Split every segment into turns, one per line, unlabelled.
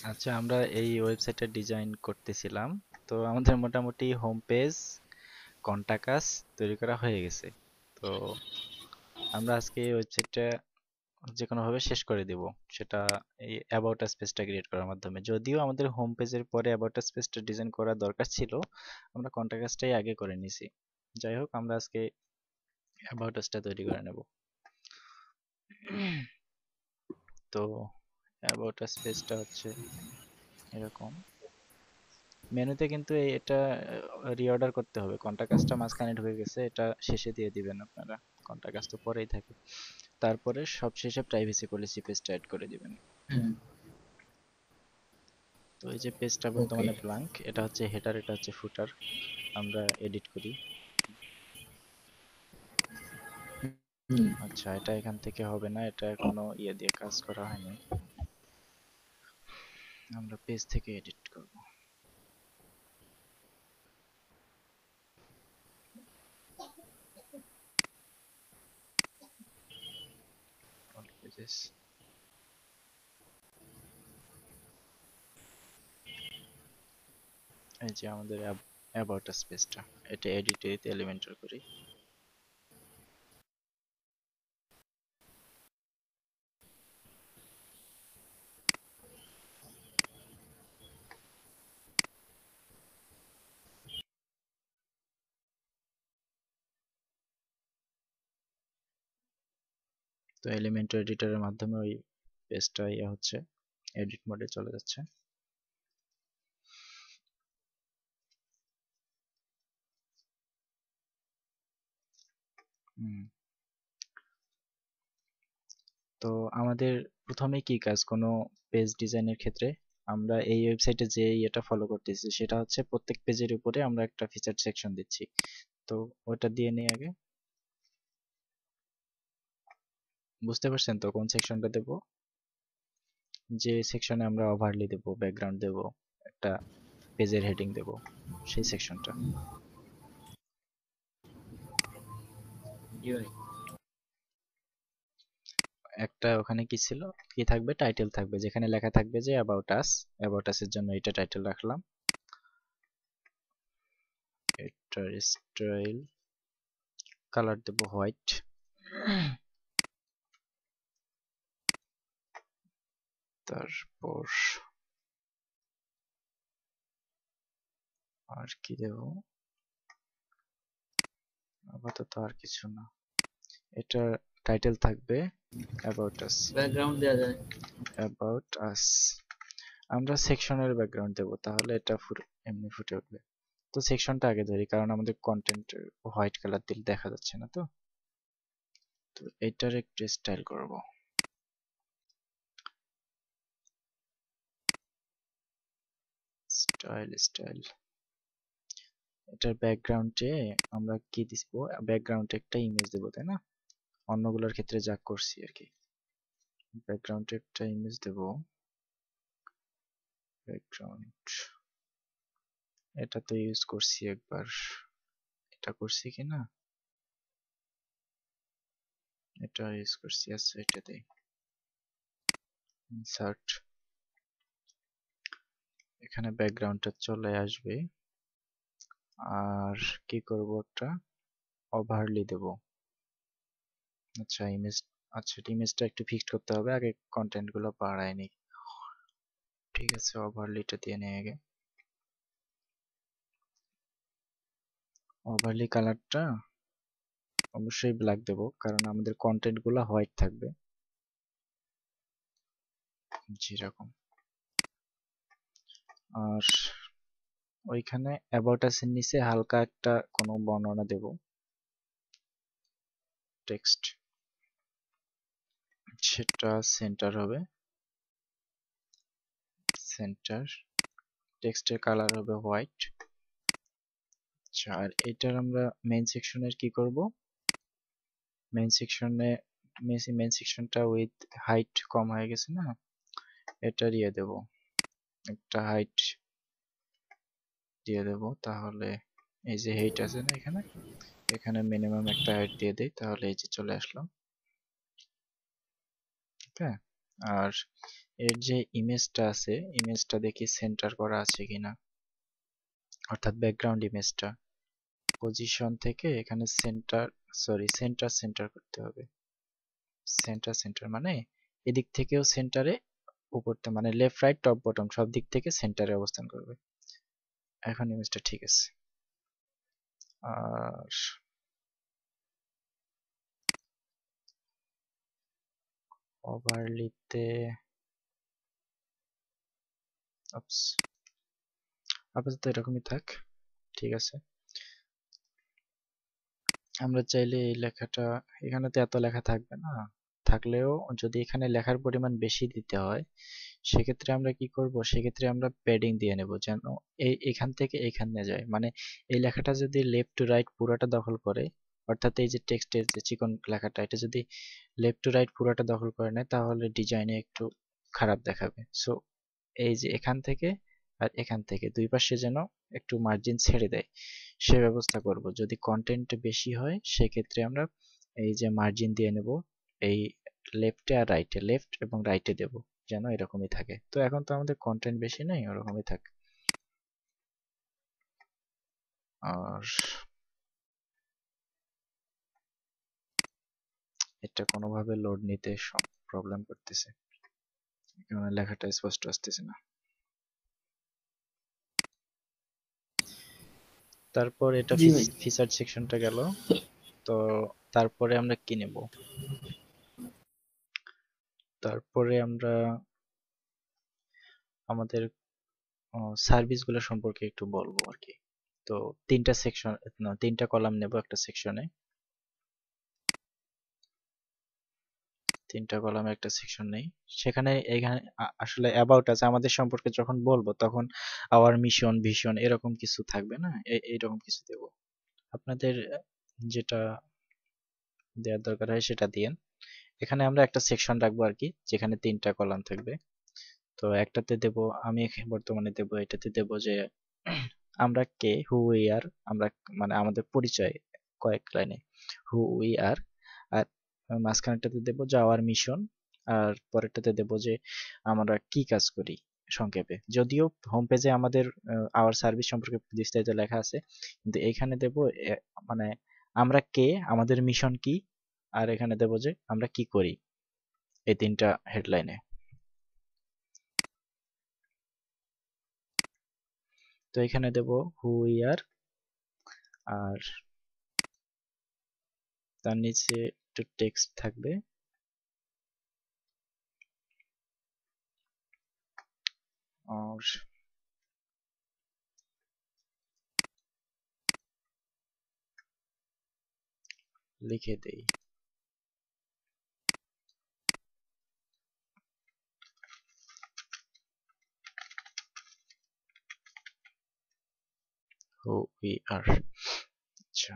আচ্ছা, আমরা এই ওয়েবসাইটটা ডিজাইন করতেছিলাম। তো আমাদের মোটামুটি হোম পেজ, কন্টাক্ট আস তৈরি করা হয়ে গেছে। তো আমরা আজকে এই ওয়েবসাইটটা যে কোনোভাবে শেষ করে দিব। সেটা এই অ্যাবাউট আস পেজটা ক্রিয়েট করার মাধ্যমে। যদিও আমাদের হোম পেজের পরে অ্যাবাউট আস পেজটা ডিজাইন করার দরকার ছিল, আমরা কন্টাক্ট আসটাই আগে করে নিছি। যাই হোক, আমরা আজকে অ্যাবাউট আসটা তৈরি করে নেব। তো অ্যাবাউট আস পেজটা হচ্ছে এরকম। মেনুতে কিন্তু এটা রিঅর্ডার করতে হবে। কন্টাক্ট কাজটা মাঝখানে ঢুকে গেছে, এটা শেষে দিয়ে দিবেন আপনারা। কন্টাক্ট কাজ তো পরেই থাকে। তারপরে সবশেষে প্রাইভেসি পলিসি পেজটা অ্যাড করে দিবেন।
হুম।
তো এই যে পেজটা
ওকে।
বর্তমানে ব্ল্যাঙ্ক, এটা হচ্ছে হেডার, এটা হচ্ছে ফুটার। আমরা এডিট করি।
হুম।
আচ্ছা, এটা এখান থেকে হবে না, এটা এখনো ইয়ে দিয়ে কাজ করা হয়নি। আমরা পেজ থেকে এডিট করব। All pages. এই যে আমাদের অ্যাবাউট আস পেজটা, এটা এডিট এরিতে এলিমেন্টার করি। তো এলিমেন্টার এডিটরের মাধ্যমে ওই পেজটা ইয়ে হচ্ছে, এডিট মোডে চলে যাচ্ছে। হুম। তো আমাদের প্রথমে কি কাজ, কোনো পেজ ডিজাইনের ক্ষেত্রে আমরা এই ওয়েবসাইটে যে এটা ফলো করতেছি সেটা হচ্ছে প্রত্যেক পেজের উপরে আমরা একটা ফিচার সেকশন দিচ্ছি। তো ওটা দিয়ে নিই আগে। বুঝতে পারছেন তো কোন সেকশনটা দেব? যে সেকশনে আমরা ওভারলি দেব, ব্যাকগ্রাউন্ড দেব, একটা পেজের হেডিং দেব, সেই সেকশনটা।
ইউআই।
একটা ওখানে কি ছিল, কি থাকবে, টাইটেল থাকবে, যেখানে লেখা থাকবে যে অ্যাবাউট আস। অ্যাবাউট আস এর জন্য এটা টাইটেল রাখলাম। এটার স্টাইল কালার দেব হোয়াইট। তারপর আর কি দেব, আপাতত আর কিছু না। এটার টাইটেল থাকবে অ্যাবাউট আস।
ব্যাকগ্রাউন্ড দেওয়া যায়।
About us. আমরা সেকশনের ব্যাকগ্রাউন্ড দেব, তাহলে এটা এমনি ফুটে উঠবে। তো সেকশনটা আগে ধরি, কারণ আমাদের কন্টেন্ট হোয়াইট কালার দিলে দেখা যাচ্ছে না। তো তো এটার একটু স্টাইল করব। Style style. এটার ব্যাকগ্রাউন্ডে আমরা কি দিব, ব্যাকগ্রাউন্ডে একটা ইমেজ দেবো, তাই না? অন্যগুলোর ক্ষেত্রে যা করছি আর কি। ব্যাকগ্রাউন্ডে একটা ইমেজ দেব। ব্যাকগ্রাউন্ড, এটা তো ইউজ করছি একবার। এটা করছি কি না, এটা ইউজ করছি। আচ্ছা, এটা দেই। ইনসার্ট। এখানে ব্যাকগ্রাউন্ডটা চলে আসবে। আর কি করব, একটা ওভারলি দেব। আচ্ছা ইমেজ, আচ্ছা ইমেজটা একটু ফিক্সড করতে হবে, আগে কন্টেন্ট গুলো বাড়ায়নি। ঠিক আছে, ওভারলিটা দিয়ে নেই আগে। ওভারলি কালারটা অবশ্যই ব্ল্যাক দেব, কারণ আমাদের কন্টেন্ট গুলো হোয়াইট থাকবে যেরকম। আর ওইখানে অ্যাবাউট আস এর নিচে হালকা একটা কোনো বর্ণনা দেব, টেক্সট। সেটা সেন্টার হবে, সেন্টার। টেক্সটের কালার হবে হোয়াইট। আচ্ছা, আর এটার আমরা মেইন সেকশনের কি করব, মেইন সেকশনে, মেইন সেকশনটা উইথ হাইট কম হয়ে গেছে না, এটার ইয়ে দেব, একটা হাইট দিয়ে দেব। তাহলে এই যে হাইট আছে না এখানে, এখানে মিনিমাম একটা হাইট দিয়ে দেই, তাহলে এই যে চলে আসলাম। ওকে। আর এর যে ইমেজটা আছে, ইমেজটা দেখি সেন্টার করা আছে কিনা, অর্থাৎ ব্যাকগ্রাউন্ড ইমেজটা পজিশন থেকে এখানে সেন্টার, সরি সেন্টার সেন্টার করতে হবে। সেন্টার সেন্টার মানে এদিক থেকেও সেন্টারে, উপরতে মানে লেফট রাইট টপ বটম সব দিক থেকে সেন্টারে অবস্থান করবে। এখন ইমেজটা ঠিক আছে। আর ওভারলিতে আপাতত এরকমই থাক, ঠিক আছে। আমরা চাইলে এই লেখাটা, এখানে তো এত লেখা থাকবে না, থাকলেও যদি এখানে লেখার পরিমাণ বেশি দিতে হয় সেক্ষেত্রে আমরা কি করব, সেক্ষেত্রে আমরা প্যাডিং দিয়ে নেব যেন এখান থেকে এখানে যায়। মানে এই লেখাটা যদি লেফট টু রাইট পুরোটা দখল করে, অর্থাৎ এই যে টেক্সটের যে চিকন লেখাটা এটা যদি লেফট টু রাইট পুরোটা দখল করে নেয় তাহলে ডিজাইনে একটু খারাপ দেখাবে। সো এই যে এখান থেকে আর এখান থেকে দুই পাশে যেন একটু মার্জিন ছেড়ে দেয় সে ব্যবস্থা করব। যদি কন্টেন্ট বেশি হয় সেক্ষেত্রে আমরা এই যে মার্জিন দিয়ে নেব এই লেফটে আর রাইটে, লেফট এবং রাইটে দেব যেন এরকমই থাকে। তো এখন তো আমাদের কন্টেন্ট বেশি নাই, ওরকমই থাক। আর এটা কোনোভাবে লোড নিতে সব প্রবলেম করতেছে, এখানে লেখাটা স্পষ্ট আসতেছে না। তারপর এটা
জি ভাই।
ফিচার সেকশনটা গেল। তো তারপরে আমরা কি নেব, তারপরে আমরা আমাদের সার্ভিসগুলো সম্পর্কে একটু বলবো আর কি। তো তিনটা সেকশন, না তিনটা কলাম নেব একটা সেকশনে, তিনটা কলামে একটা সেকশন নেই। সেখানে এখানে আসলে অ্যাবাউট আছে, আমাদের সম্পর্কে যখন বলবো তখন আওয়ার মিশন ভিশন এরকম কিছু থাকবে না, এইরকম কিছু দেব। আপনাদের যেটা দেওয়ার দরকার হয় সেটা দিয়েন। এখানে আমরা একটা সেকশন রাখবো আর কি, যেখানে তিনটা কলাম থাকবে। তো একটাতে দেব, আমি বর্তমানে দেব, এটাতে দেব যে আমরা কে, হু উই আর, আমরা মানে আমাদের পরিচয় কয়েক লাইনে, হু উই আর। আর মাঝখানেরটাতে দেব যে আওয়ার মিশন, আর পরেরটাতে দেব যে আমরা কি কাজ করি সংক্ষেপে। যদিও হোম পেজে আমাদের আওয়ার সার্ভিস সম্পর্কে বিস্তারিত লেখা আছে, কিন্তু এখানে দেব মানে আমরা কে, আমাদের মিশন কি, আর এখানে দেব যে আমরা কি করি, এই তিনটা হেডলাইনে। তো এখানে দেব হু উই আর, আর তার নিচে একটু টেক্সট থাকবে, আর লিখে দেই হু উই আর। আচ্ছা,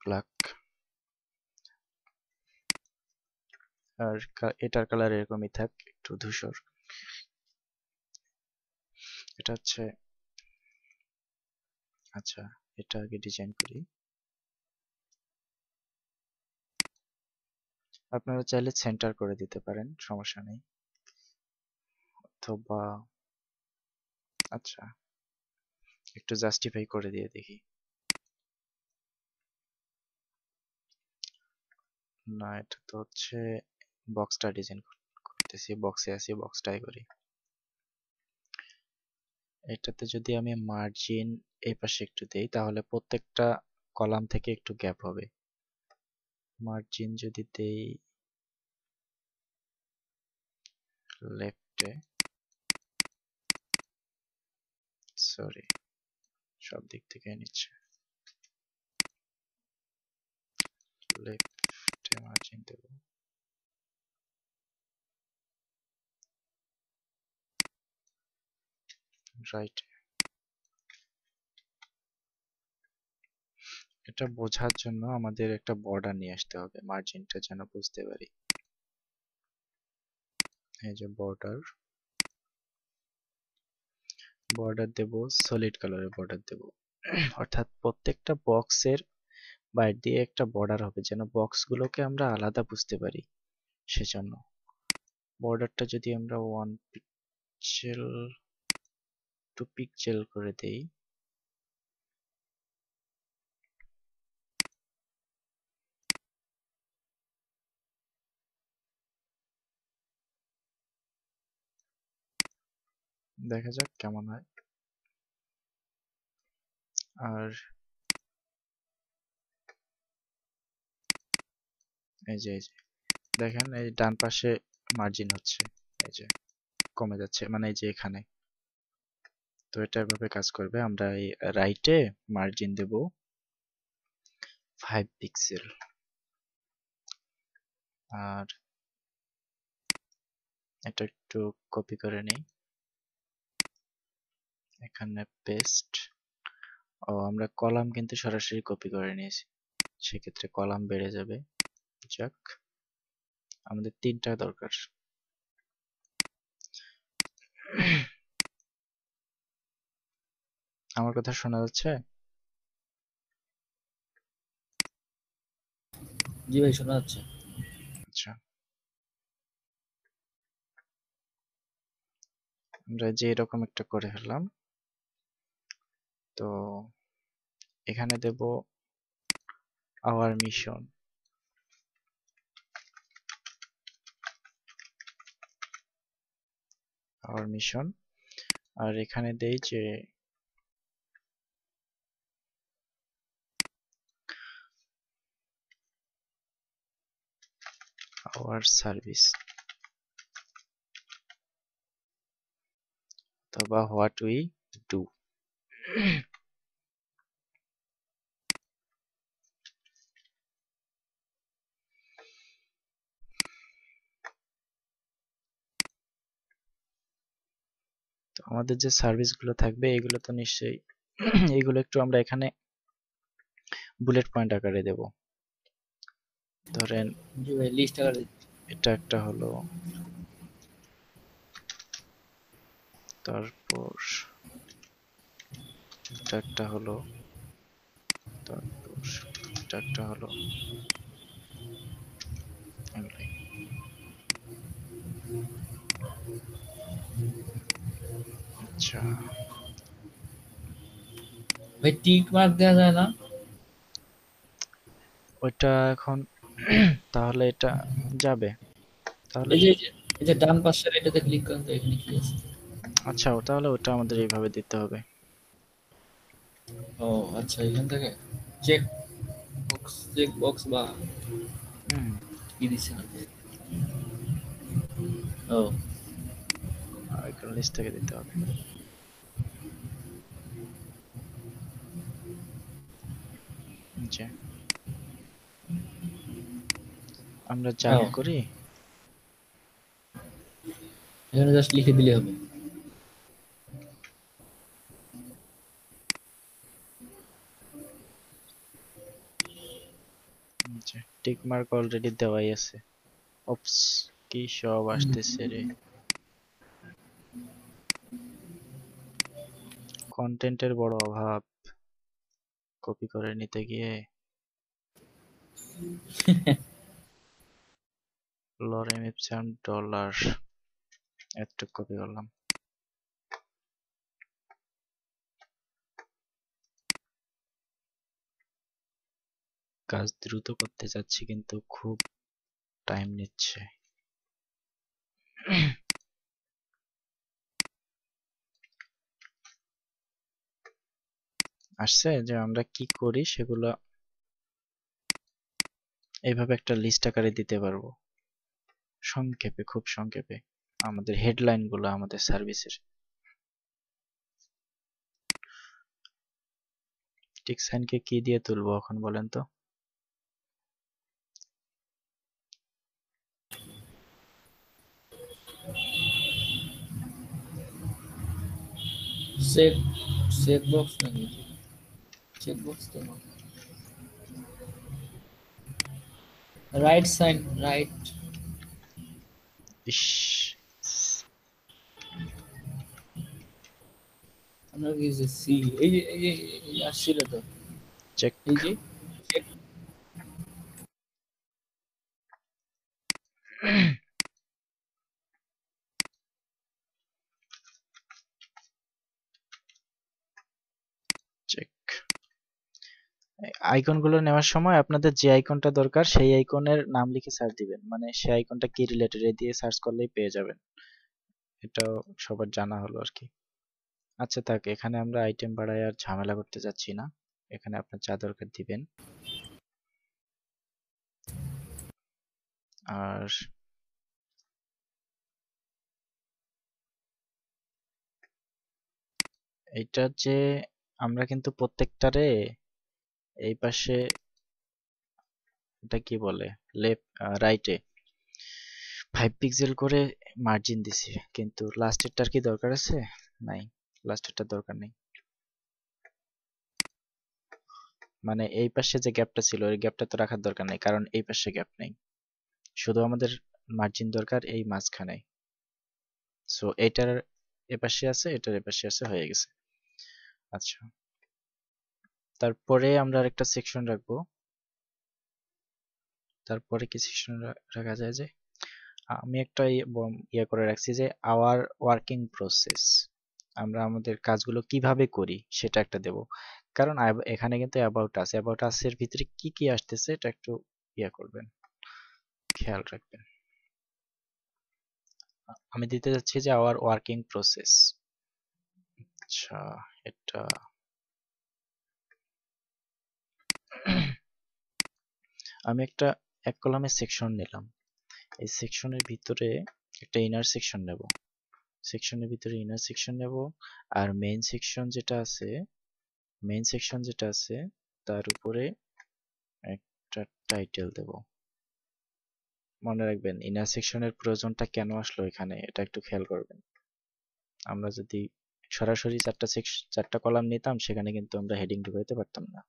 ব্ল্যাক, আর এটার কালার এরকমই থাক, একটু ধূসর। এটা হচ্ছে, আচ্ছা এটা আগে ডিজাইন করি। আপনারা চাইলে সেন্টার করে দিতে পারেন, সমস্যা নেই, অথবা আচ্ছা একটু জাস্টিফাই করে দিয়ে দেখি। না এটা তো হচ্ছে বক্সটা ডিজাইন করতেছি, বক্সে আছি, বক্সটাই করি। এটাতে যদি আমি মার্জিন এই পাশে একটু দেই তাহলে প্রত্যেকটা কলাম থেকে একটু গ্যাপ হবে। মার্জিন যদি দেই লেফটে, সরি সব দিক থেকে নিচ্ছে, লেফটে মার্জিন দেব, রাইট। এটা বোঝার জন্য আমাদের একটা বর্ডার নিয়ে আসতে হবে, মার্জিনটা যেন বুঝতে পারি। এই যে বর্ডার, বর্ডার দেব সলিড কালারের বর্ডার দেব। অর্থাৎ প্রত্যেকটা বক্সের বাইরে দিয়ে একটা বর্ডার হবে, যেন বক্সগুলোকে আমরা আলাদা বুঝতে পারি। সেজন্য বর্ডারটা যদি আমরা 1 পিক্সেল 2 পিক্সেল করে দেই, দেখা যাক কেমন হয়। আর এই যে দেখেন, এই ডান পাশে মার্জিন হচ্ছে, এই যে কমে যাচ্ছে, মানে এই যে এখানে। তো এটা এভাবে কাজ করবে। আমরা এই রাইটে মার্জিন দেব 5 পিক্সেল, আর এটা একটু কপি করে নেই, এখানে পেস্ট। ও, আমরা কলাম কিন্তু সরাসরি কপি করে নিয়েছি, সেক্ষেত্রে কলাম বেড়ে যাবে। যাক, আমাদের 3টা দরকার। আমার কথা শোনা যাচ্ছে?
জি ভাই, শোনা যাচ্ছে।
আচ্ছা, আমরা যে এরকম একটা করে ফেললাম। তো এখানে দেব আওয়ার মিশন, আওয়ার মিশন। আর এখানে দেই যে আওয়ার সার্ভিস, অথবা হোয়াট উই ডু। তো আমাদের যে সার্ভিস গুলো থাকবে এগুলো তো নিশ্চয়ই এগুলো একটু আমরা এখানে বুলেট পয়েন্ট আকারে দেব। ধরেন
জি ভাই, লিস্ট আকারে।
এটা একটা হলো, তারপর এটা একটা হলো, তারপর এটা একটা হলো, এগুলাই। আচ্ছা,
ভাই টিক মার্ক দেওয়া যায় না?
ওইটা এখন তাহলে এটা যাবে তাহলে।
এই যে ডান পাশের এটাতে ক্লিক করেন তো, এখানে কি আছে?
আচ্ছা, তাহলে ওটা আমাদের এইভাবে দিতে হবে।
ও আচ্ছা, এখান থেকে চেক বক্স বা
হুম,
কি দিচ্ছেন আপনি? ও
আইকন লিস্ট থেকে দিতে হবে। যে আমরা জাঙ্ক
ও,
করি,
এখানে জাস্ট লিখে দিলে হবে।
যে টিক মার্ক অলরেডি দেওয়াই আছে। ওপস, কি সব আসতেছে রে! কন্টেন্টের বড় অভাব, কপি করে নিতে গিয়ে। লরেম ইপসাম ডলার, একটু কপি করলাম। কাজ দ্রুত করতে যাচ্ছি কিন্তু খুব টাইম নিচ্ছে। আসছে যে আমরা কি করি সেগুলো এইভাবে একটা লিস্ট আকারে দিতে পারবো, সংক্ষেপে, খুব সংক্ষেপে, আমাদের হেডলাইন গুলো আমাদের সার্ভিসের। টিকসাইনকে কি দিয়ে তুলবো এখন বলেন তো?
চেক চেক বক্স নাকি? চেক বক্স তো না, রাইট সাইন, রাইট।
ইস,
আমরা কি যে সি এই যে আসছিল তো
চেক।
এই যে
চেক। আইকনগুলো নেওয়ার সময় আপনাদের যে আইকনটা দরকার সেই আইকনের নাম লিখে সার্চ দিবেন, মানে সেই আইকনটা কি রিলেটেড এ দিয়ে সার্চ করলেই পেয়ে যাবেন। এটাও সবার জানা হলো আর কি। আচ্ছা থাক, এখানে আমরা আইটেম বাড়ায় আর ঝামেলা করতে যাচ্ছি না। এখানে আপনার যা দরকার দিবেন। আর এইটা যে আমরা কিন্তু প্রত্যেকটারে এই পাশে, এটা কি বলে, লেফট রাইটে 5 পিক্সেল করে মার্জিন দিছি, কিন্তু লাস্টেরটার কি দরকার আছে? নাই, লাস্টেরটার দরকার নেই। মানে এই পাশে যে গ্যাপটা ছিল ওই গ্যাপটা তো রাখার দরকার নেই, কারণ এই পাশে গ্যাপ নেই। শুধু আমাদের মার্জিন দরকার এই মাঝখানে। সো এটার এপাশে আছে, এটার এপাশে আছে, হয়ে গেছে। আচ্ছা, তারপরে আমরা আরেকটা সেকশন রাখবো। তারপরে কি সেকশন রাখা যায় যে, আমি একটা ইয়ে করে রাখছি যে আওয়ার ওয়ার্কিং প্রসেস, আমরা আমাদের কাজগুলো কিভাবে করি সেটা একটা দেব। কারণ এখানে কিন্তু অ্যাবাউট আস, অ্যাবাউট আস এর ভিতরে কি কি আসতেছে এটা একটু ইয়ে করবেন, খেয়াল রাখবেন। আমি দিতে যাচ্ছি যে আওয়ার ওয়ার্কিং প্রসেস। আচ্ছা, এটা আমি একটা এক কলামের সেকশন নিলাম। এই সেকশনের ভিতরে একটা ইনার সেকশন নেব, সেকশনের ভিতরে ইনার সেকশন নেব। আর মেইন সেকশন যেটা আছে, মেইন সেকশন যেটা আছে তার উপরে একটা টাইটেল দেব। মনে রাখবেন ইনার সেকশনের প্রয়োজনটা কেন আসলো এখানে, এটা একটু খেয়াল করবেন। আমরা যদি সরাসরি চারটা কলাম নিতাম সেখানে কিন্তু আমরা হেডিং ঢুকাইতে পারতাম না।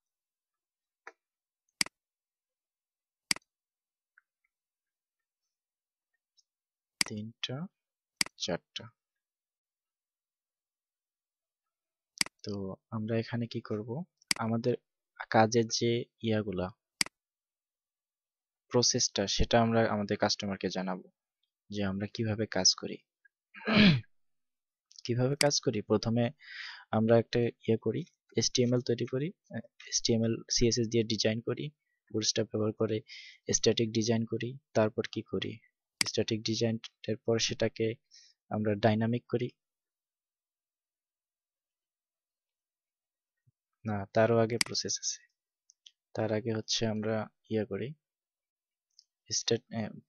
তিনটা, চারটা। তো আমরা এখানে কি করব, আমাদের কাজের যে ইয়াগুলা, প্রসেসটা, সেটা আমরা আমাদের কাস্টমারকে জানাবো যে আমরা কিভাবে কাজ করি। কিভাবে কাজ করি, প্রথমে আমরা একটা ইয়ে করি, HTML তৈরি করি, HTML CSS দিয়ে ডিজাইন করি, বুটস্ট্র্যাপ ব্যবহার করে স্ট্যাটিক ডিজাইন করি। তারপর কি করি, স্ট্যাটিক ডিজাইনের পর সেটাকে আমরা ডাইনামিক করি। না, তারও আগে প্রসেস আছে। তার আগে হচ্ছে আমরা ইয়ে করি,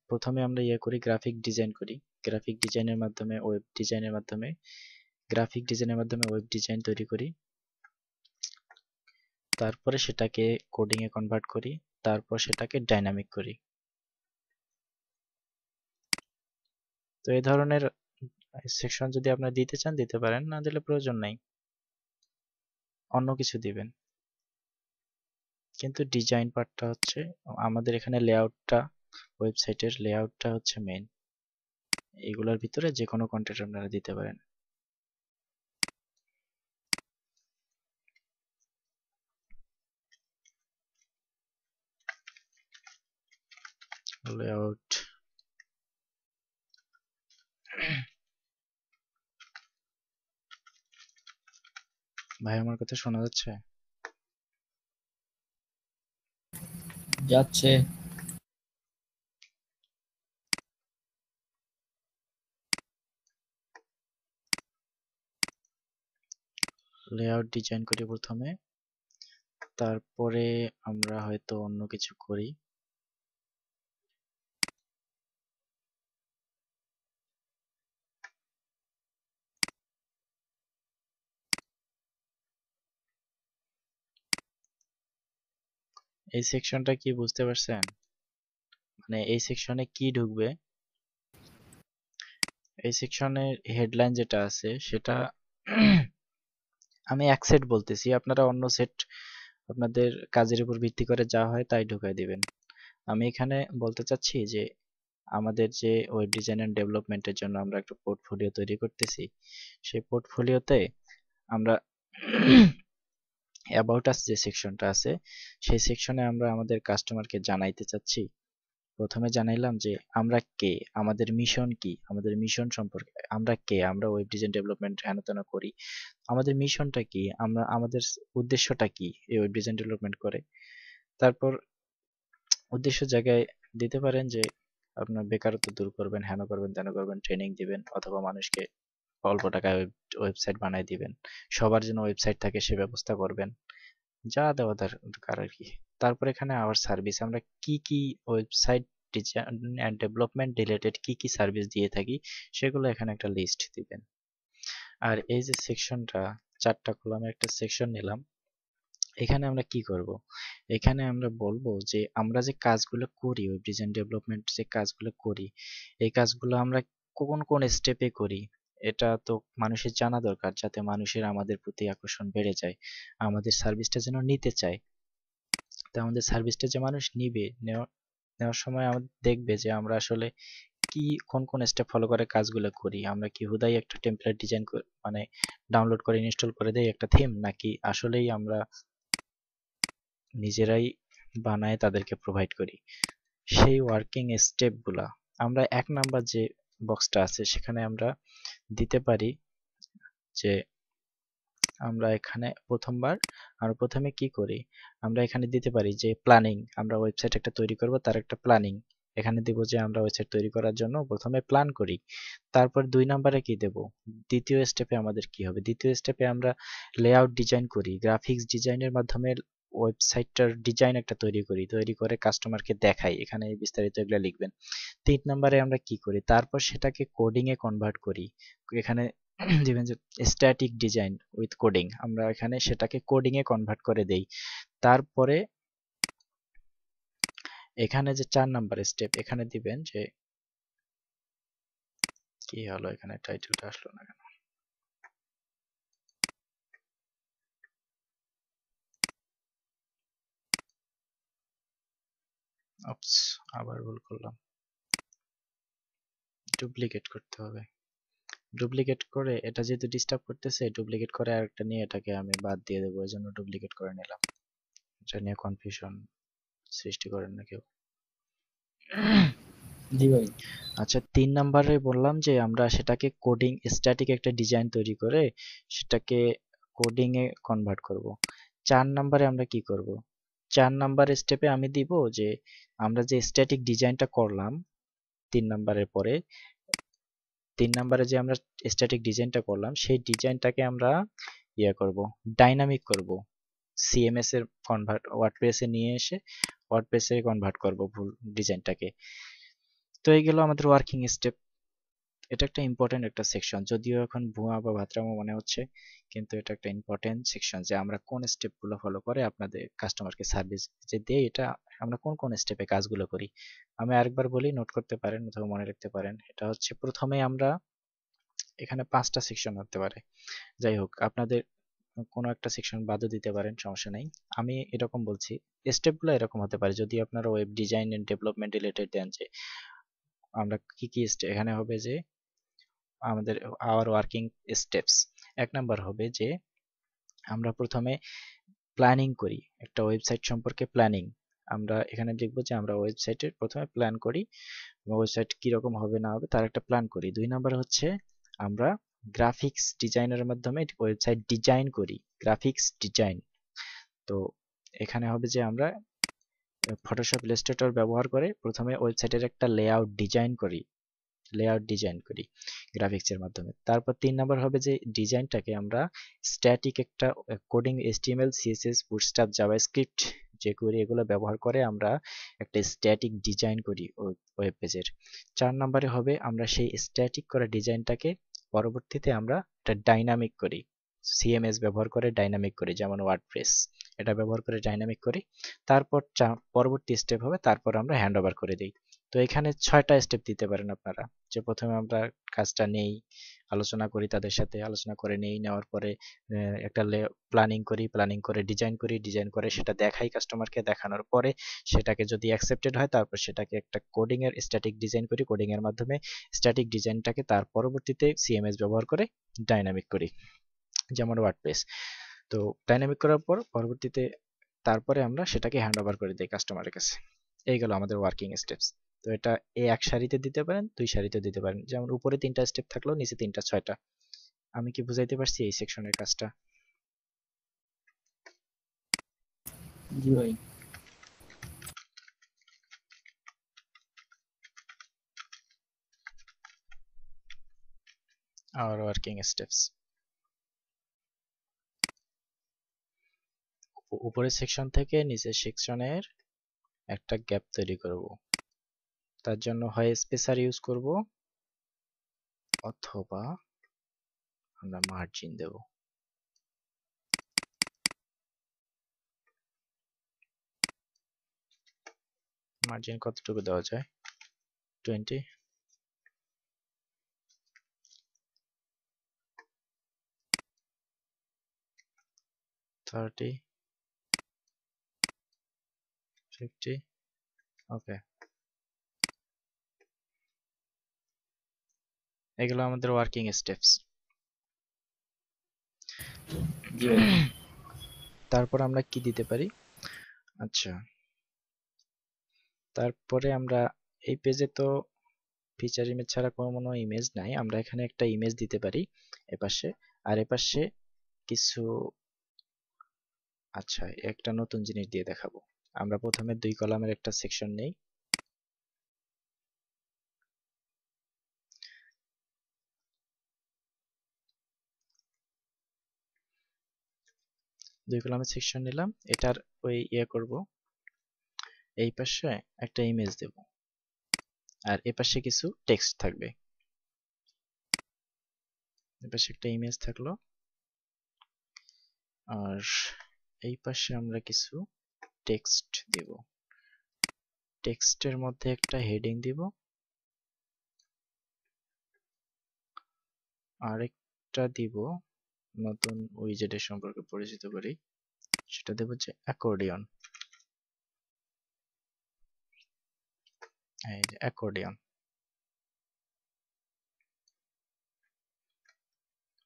প্রথমে আমরা ইয়ে করি, গ্রাফিক ডিজাইন করি। গ্রাফিক ডিজাইনের মাধ্যমে ওয়েব ডিজাইনের মাধ্যমে গ্রাফিক ডিজাইনের মাধ্যমে ওয়েব ডিজাইন তৈরি করি। তারপরে সেটাকে কোডিং এ কনভার্ট করি, তারপর সেটাকে ডাইনামিক করি। তো এই ধরনের সেকশন যদি আপনারা দিতে চান দিতে পারেন, না দিলে প্রয়োজন নাই, অন্য কিছু দিবেন। কিন্তু ডিজাইন পার্টটা হচ্ছে আমাদের এখানে, লেআউটটা, ওয়েবসাইটের লেআউটটা হচ্ছে মেইন। এগুলোর ভিতরে যে কোনো কন্টেন্ট আপনারা দিতে পারেন। লেআউট। ভাই আমার কথা শোনা যাচ্ছে?
যাচ্ছে।
লেআউট ডিজাইন করি প্রথমে, তারপরে আমরা হয়তো অন্য কিছু করি। এই সেকশনটা কি বুঝতে পারছেন? মানে এই সেকশনে কি ঢুকবে, এই সেকশনের হেডলাইন যেটা আছে সেটা আমি এক সেট বলতেছি, আপনারা অন্য সেট আপনাদের কাজের উপর ভিত্তি করে যা হয় তাই ঢুকাই দিবেন। আমি এখানে বলতে চাচ্ছি যে আমাদের যে ওয়েব ডিজাইন এন্ড ডেভেলপমেন্টের জন্য আমরা একটা পোর্টফোলিও তৈরি করতেছি, সেই পোর্টফোলিওতে আমরা অ্যাবাউট আস যে সেকশনটা আছে সেই সেকশনে আমরা আমাদের কাস্টমারকে জানাইতে চাচ্ছি। প্রথমে জানাইলাম যে আমরা কে, আমাদের মিশন কি, আমাদের মিশন সম্পর্কে, আমরা কে, আমরা ওয়েব ডিজাইন ডেভেলপমেন্ট হেন তেন করি, আমাদের মিশনটা কি, আমরা আমাদের উদ্দেশ্যটা কি এই ওয়েব ডিজাইন ডেভেলপমেন্ট করে। তারপর উদ্দেশ্য জায়গায় দিতে পারেন যে আপনার বেকারত্ব দূর করবেন, হেন করবেন, তেন করবেন, ট্রেনিং দিবেন, অথবা মানুষকে অল্প টাকায় ওয়েবসাইট বানায় দিবেন, সবার জন্য ওয়েবসাইট থাকে সে ব্যবস্থা করবেন, যা দেওয়া দরকার আর কি। তারপর এখানে আওয়ার সার্ভিস, আমরা কি কি website design and development related কি কি সার্ভিস দিয়ে থাকি সেগুলো এখানে একটা লিস্ট দিবেন। আর এই যে সেকশনটা, 4টা কলামের একটা সেকশন নিলাম, এখানে আমরা কি করব, এখানে আমরা বলবো যে আমরা যে কাজগুলো করি, ওয়েব ডিজাইন ডেভেলপমেন্ট যে কাজগুলো করি, এই কাজগুলো আমরা কোন কোন স্টেপে করি এটা তো মানুষের জানা দরকার, যাতে মানুষের আমাদের প্রতি আকর্ষণ বেড়ে যায়, আমাদের সার্ভিসটা যেন নিতে চায়। তো আমাদের সার্ভিসটা যে মানুষ নিবে, নেওয়ার সময় আমাদের দেখবে যে আমরা আসলে কি কোন কোন স্টেপ ফলো করে কাজগুলো করি, আমরা কি হুদাই একটা টেমপ্লেট ডিজাইন মানে ডাউনলোড করে ইনস্টল করে দেই একটা থিম, নাকি আসলেই আমরা নিজেরাই বানায় তাদেরকে প্রোভাইড করি। সেই ওয়ার্কিং স্টেপগুলা আমরা 1 নাম্বার যে বক্সটা আছে সেখানে আমরা দিতে পারি যে আমরা এখানে প্রথমে কি করি, আমরা এখানে দিতে পারি যে প্ল্যানিং, আমরা ওয়েবসাইট একটা তৈরি করব তার একটা প্ল্যানিং এখানে দিব, যে আমরা ওয়েবসাইট তৈরি করার জন্য প্রথমে প্ল্যান করি। তারপর 2 নাম্বারে কি দেব, দ্বিতীয় স্টেপে আমাদের কি হবে, দ্বিতীয় স্টেপে আমরা লেআউট ডিজাইন করি, গ্রাফিক্স ডিজাইনের মাধ্যমে ওয়েবসাইটটার ডিজাইন একটা তৈরি করে কাস্টমারকে দেখাই, এখানে বিস্তারিত এগুলো লিখবেন। 3 নাম্বারে আমরা কি করি, তারপর সেটাকে কোডিং এ কনভার্ট করি, এখানে দিবেন যে স্ট্যাটিক ডিজাইন উইথ কোডিং, আমরা এখানে সেটাকে কোডিং এ কনভার্ট করে দেই। তারপরে এখানে যে 4 নাম্বার স্টেপ, এখানে দিবেন যে কি হলো, এখানে টাইটেলটা আসলো না কেন, অপস, আবার ভুল করলাম, ডুপ্লিকেট করতে হবে। ডুপ্লিকেট করে এটা যেহেতু ডিস্টার্ব করতেছে, ডুপ্লিকেট করে আরেকটা নিয়ে এটাকে আমি বাদ দিয়ে দেবো, এই জন্য ডুপ্লিকেট করে নিলাম, এটা নিয়ে কনফিউশন সৃষ্টি করেন না কেউ।
জি ভাই।
আচ্ছা, 3 নাম্বারে বললাম যে আমরা সেটাকে কোডিং, স্ট্যাটিক একটা ডিজাইন তৈরি করে সেটাকে কোডিং এ কনভার্ট করব। 4 নাম্বারে আমরা কি করব, 4 নাম্বার স্টেপে আমি দিব যে আমরা যে স্ট্যাটিক ডিজাইনটা করলাম 3 নাম্বারের পরে, 3 নাম্বারে যে আমরা স্ট্যাটিক ডিজাইনটা করলাম সেই ডিজাইনটাকে আমরা করব, ডাইনামিক করব, সিএমএস এর কনভার্ট ওয়ার্ডপ্রেসে নিয়ে এসে ওয়ার্ডপ্রেসে কনভার্ট করব ফুল ডিজাইনটাকে। তো এই গেল আমাদের ওয়ার্কিং স্টেপ। এটা একটা ইম্পর্টেন্ট একটা সেকশন, যদিও এখন ভুয়া বা ভাত্রামো মনে হচ্ছে, কিন্তু এটা একটা ইম্পর্টেন্ট সেকশন যে আমরা কোন স্টেপগুলো ফলো করে আপনাদের কাস্টমারকে সার্ভিস যে দেই, এটা আমরা কোন কোন স্টেপে কাজগুলো করি। আমি আরেকবার বলি, নোট করতে পারেন অথবা মনে রাখতে পারেন। এটা হচ্ছে প্রথমে আমরা এখানে 5টা সেকশন হতে পারে, যাই হোক আপনাদের কোনো একটা সেকশন বাদও দিতে পারেন, সমস্যা নেই। আমি এরকম বলছি, স্টেপগুলো এরকম হতে পারে যদি আপনারা web design and development related দেন, যে আমরা কি কি এখানে হবে যে আমাদের আওয়ার ওয়ার্কিং স্টেপস। 1 নাম্বার হবে যে আমরা প্রথমে প্ল্যানিং করি, একটা ওয়েবসাইট সম্পর্কে প্ল্যানিং, আমরা এখানে লিখবো যে আমরা ওয়েবসাইটের প্রথমে প্ল্যান করি, ওয়েবসাইট কিরকম হবে না হবে তার একটা প্ল্যান করি। 2 নাম্বার হচ্ছে আমরা গ্রাফিক্স ডিজাইনের মাধ্যমে ওয়েবসাইট ডিজাইন করি, গ্রাফিক্স ডিজাইন। তো এখানে হবে যে আমরা ফটোশপ ইলাস্ট্রেটর ব্যবহার করে প্রথমে ওয়েবসাইটের একটা লেআউট ডিজাইন করি গ্রাফিক্সের মাধ্যমে। তারপর 3 নাম্বার হবে যে ডিজাইনটাকে আমরা স্ট্যাটিক একটা coding, HTML, CSS, bootstrap, JavaScript যে করি এগুলো ব্যবহার করে আমরা একটা স্ট্যাটিক ডিজাইন করি ওয়েব পেজের। 4 নাম্বারে হবে আমরা সেই স্ট্যাটিক করা ডিজাইনটাকে পরবর্তীতে আমরা একটা ডাইনামিক করি, সিএমএস ব্যবহার করে ডাইনামিক করি, যেমন ওয়ার্ডপ্রেস, এটা ব্যবহার করে ডাইনামিক করি। তারপর পরবর্তী স্টেপ হবে তারপর আমরা হ্যান্ড ওভার করে দিই। তো এখানে 6টা স্টেপ দিতে পারেন আপনারা, যে প্রথমে আমরা কাজটা নেই, আলোচনা করি, তাদের সাথে আলোচনা করে নেওয়ার পরে একটা প্ল্যানিং করে ডিজাইন করে সেটা দেখাই কাস্টমারকে, দেখানোর পরে সেটাকে যদি অ্যাকসেপ্টেড হয় তারপর সেটাকে একটা কোডিং এর স্ট্যাটিক ডিজাইন করি, কোডিং এর মাধ্যমে স্ট্যাটিক ডিজাইনটাকে তার পরবর্তীতে সিএমএস ব্যবহার করে ডাইনামিক করি, যেমন ওয়ার্ডপ্রেস। তো ডাইনামিক করার পর পরবর্তীতে তারপরে আমরা সেটাকে হ্যান্ড ওভার করে দিই কাস্টমারের কাছে। এই গেল আমাদের ওয়ার্কিং স্টেপস। তো এটা এক সারিতে দিতে পারেন, 2 সারিতে দিতে পারেন, যেমন উপরে 3টা স্টেপ থাকলো, নিচে 3টা 6টা। আমি কি বুঝাইতে পারছি এই সেকশনের কাজটা?
জি ভাই।
আর ওয়ার্কিং স্টেপস, উপরের সেকশন থেকে নিচের সেকশনের একটা গ্যাপ তৈরি করব। তার জন্য হয় স্পেসার ইউজ করব অথবা আমরা মার্জিন দেব। মার্জিন কতটুকু দেওয়া যায়? 20, 30, 50, ওকে। এগুলো আমাদের ওয়ার্কিং স্টেপস।
জি ভাই।
তারপর আমরা কি দিতে পারি? আচ্ছা, তারপরে আমরা এই পেজে তো ফিচার ইমেজ ছাড়া কোনো ইমেজ নাই, আমরা এখানে একটা ইমেজ দিতে পারি এপাশে, আর এপাশে কিছু। আচ্ছা, একটা নতুন জিনিস দিয়ে দেখাবো। আমরা প্রথমে 2 কলামের একটা সেকশন নেই। দুই কলামের সেকশন নিলাম, এটার ওই করব, এই পাশে একটা ইমেজ দেব, আর এ পাশে কিছু টেক্সট থাকবে। এ পাশে একটা ইমেজ থাকলো, আর এই পাশে আমরা কিছু টেক্সট দিব। টেক্সটের মধ্যে একটা হেডিং দিব, আর একটা দিব নতুন উইজেটের সম্পর্কে পরিচিত করি, সেটা দেব যে অ্যাকর্ডিয়ন। এই যে অ্যাকর্ডিয়ন।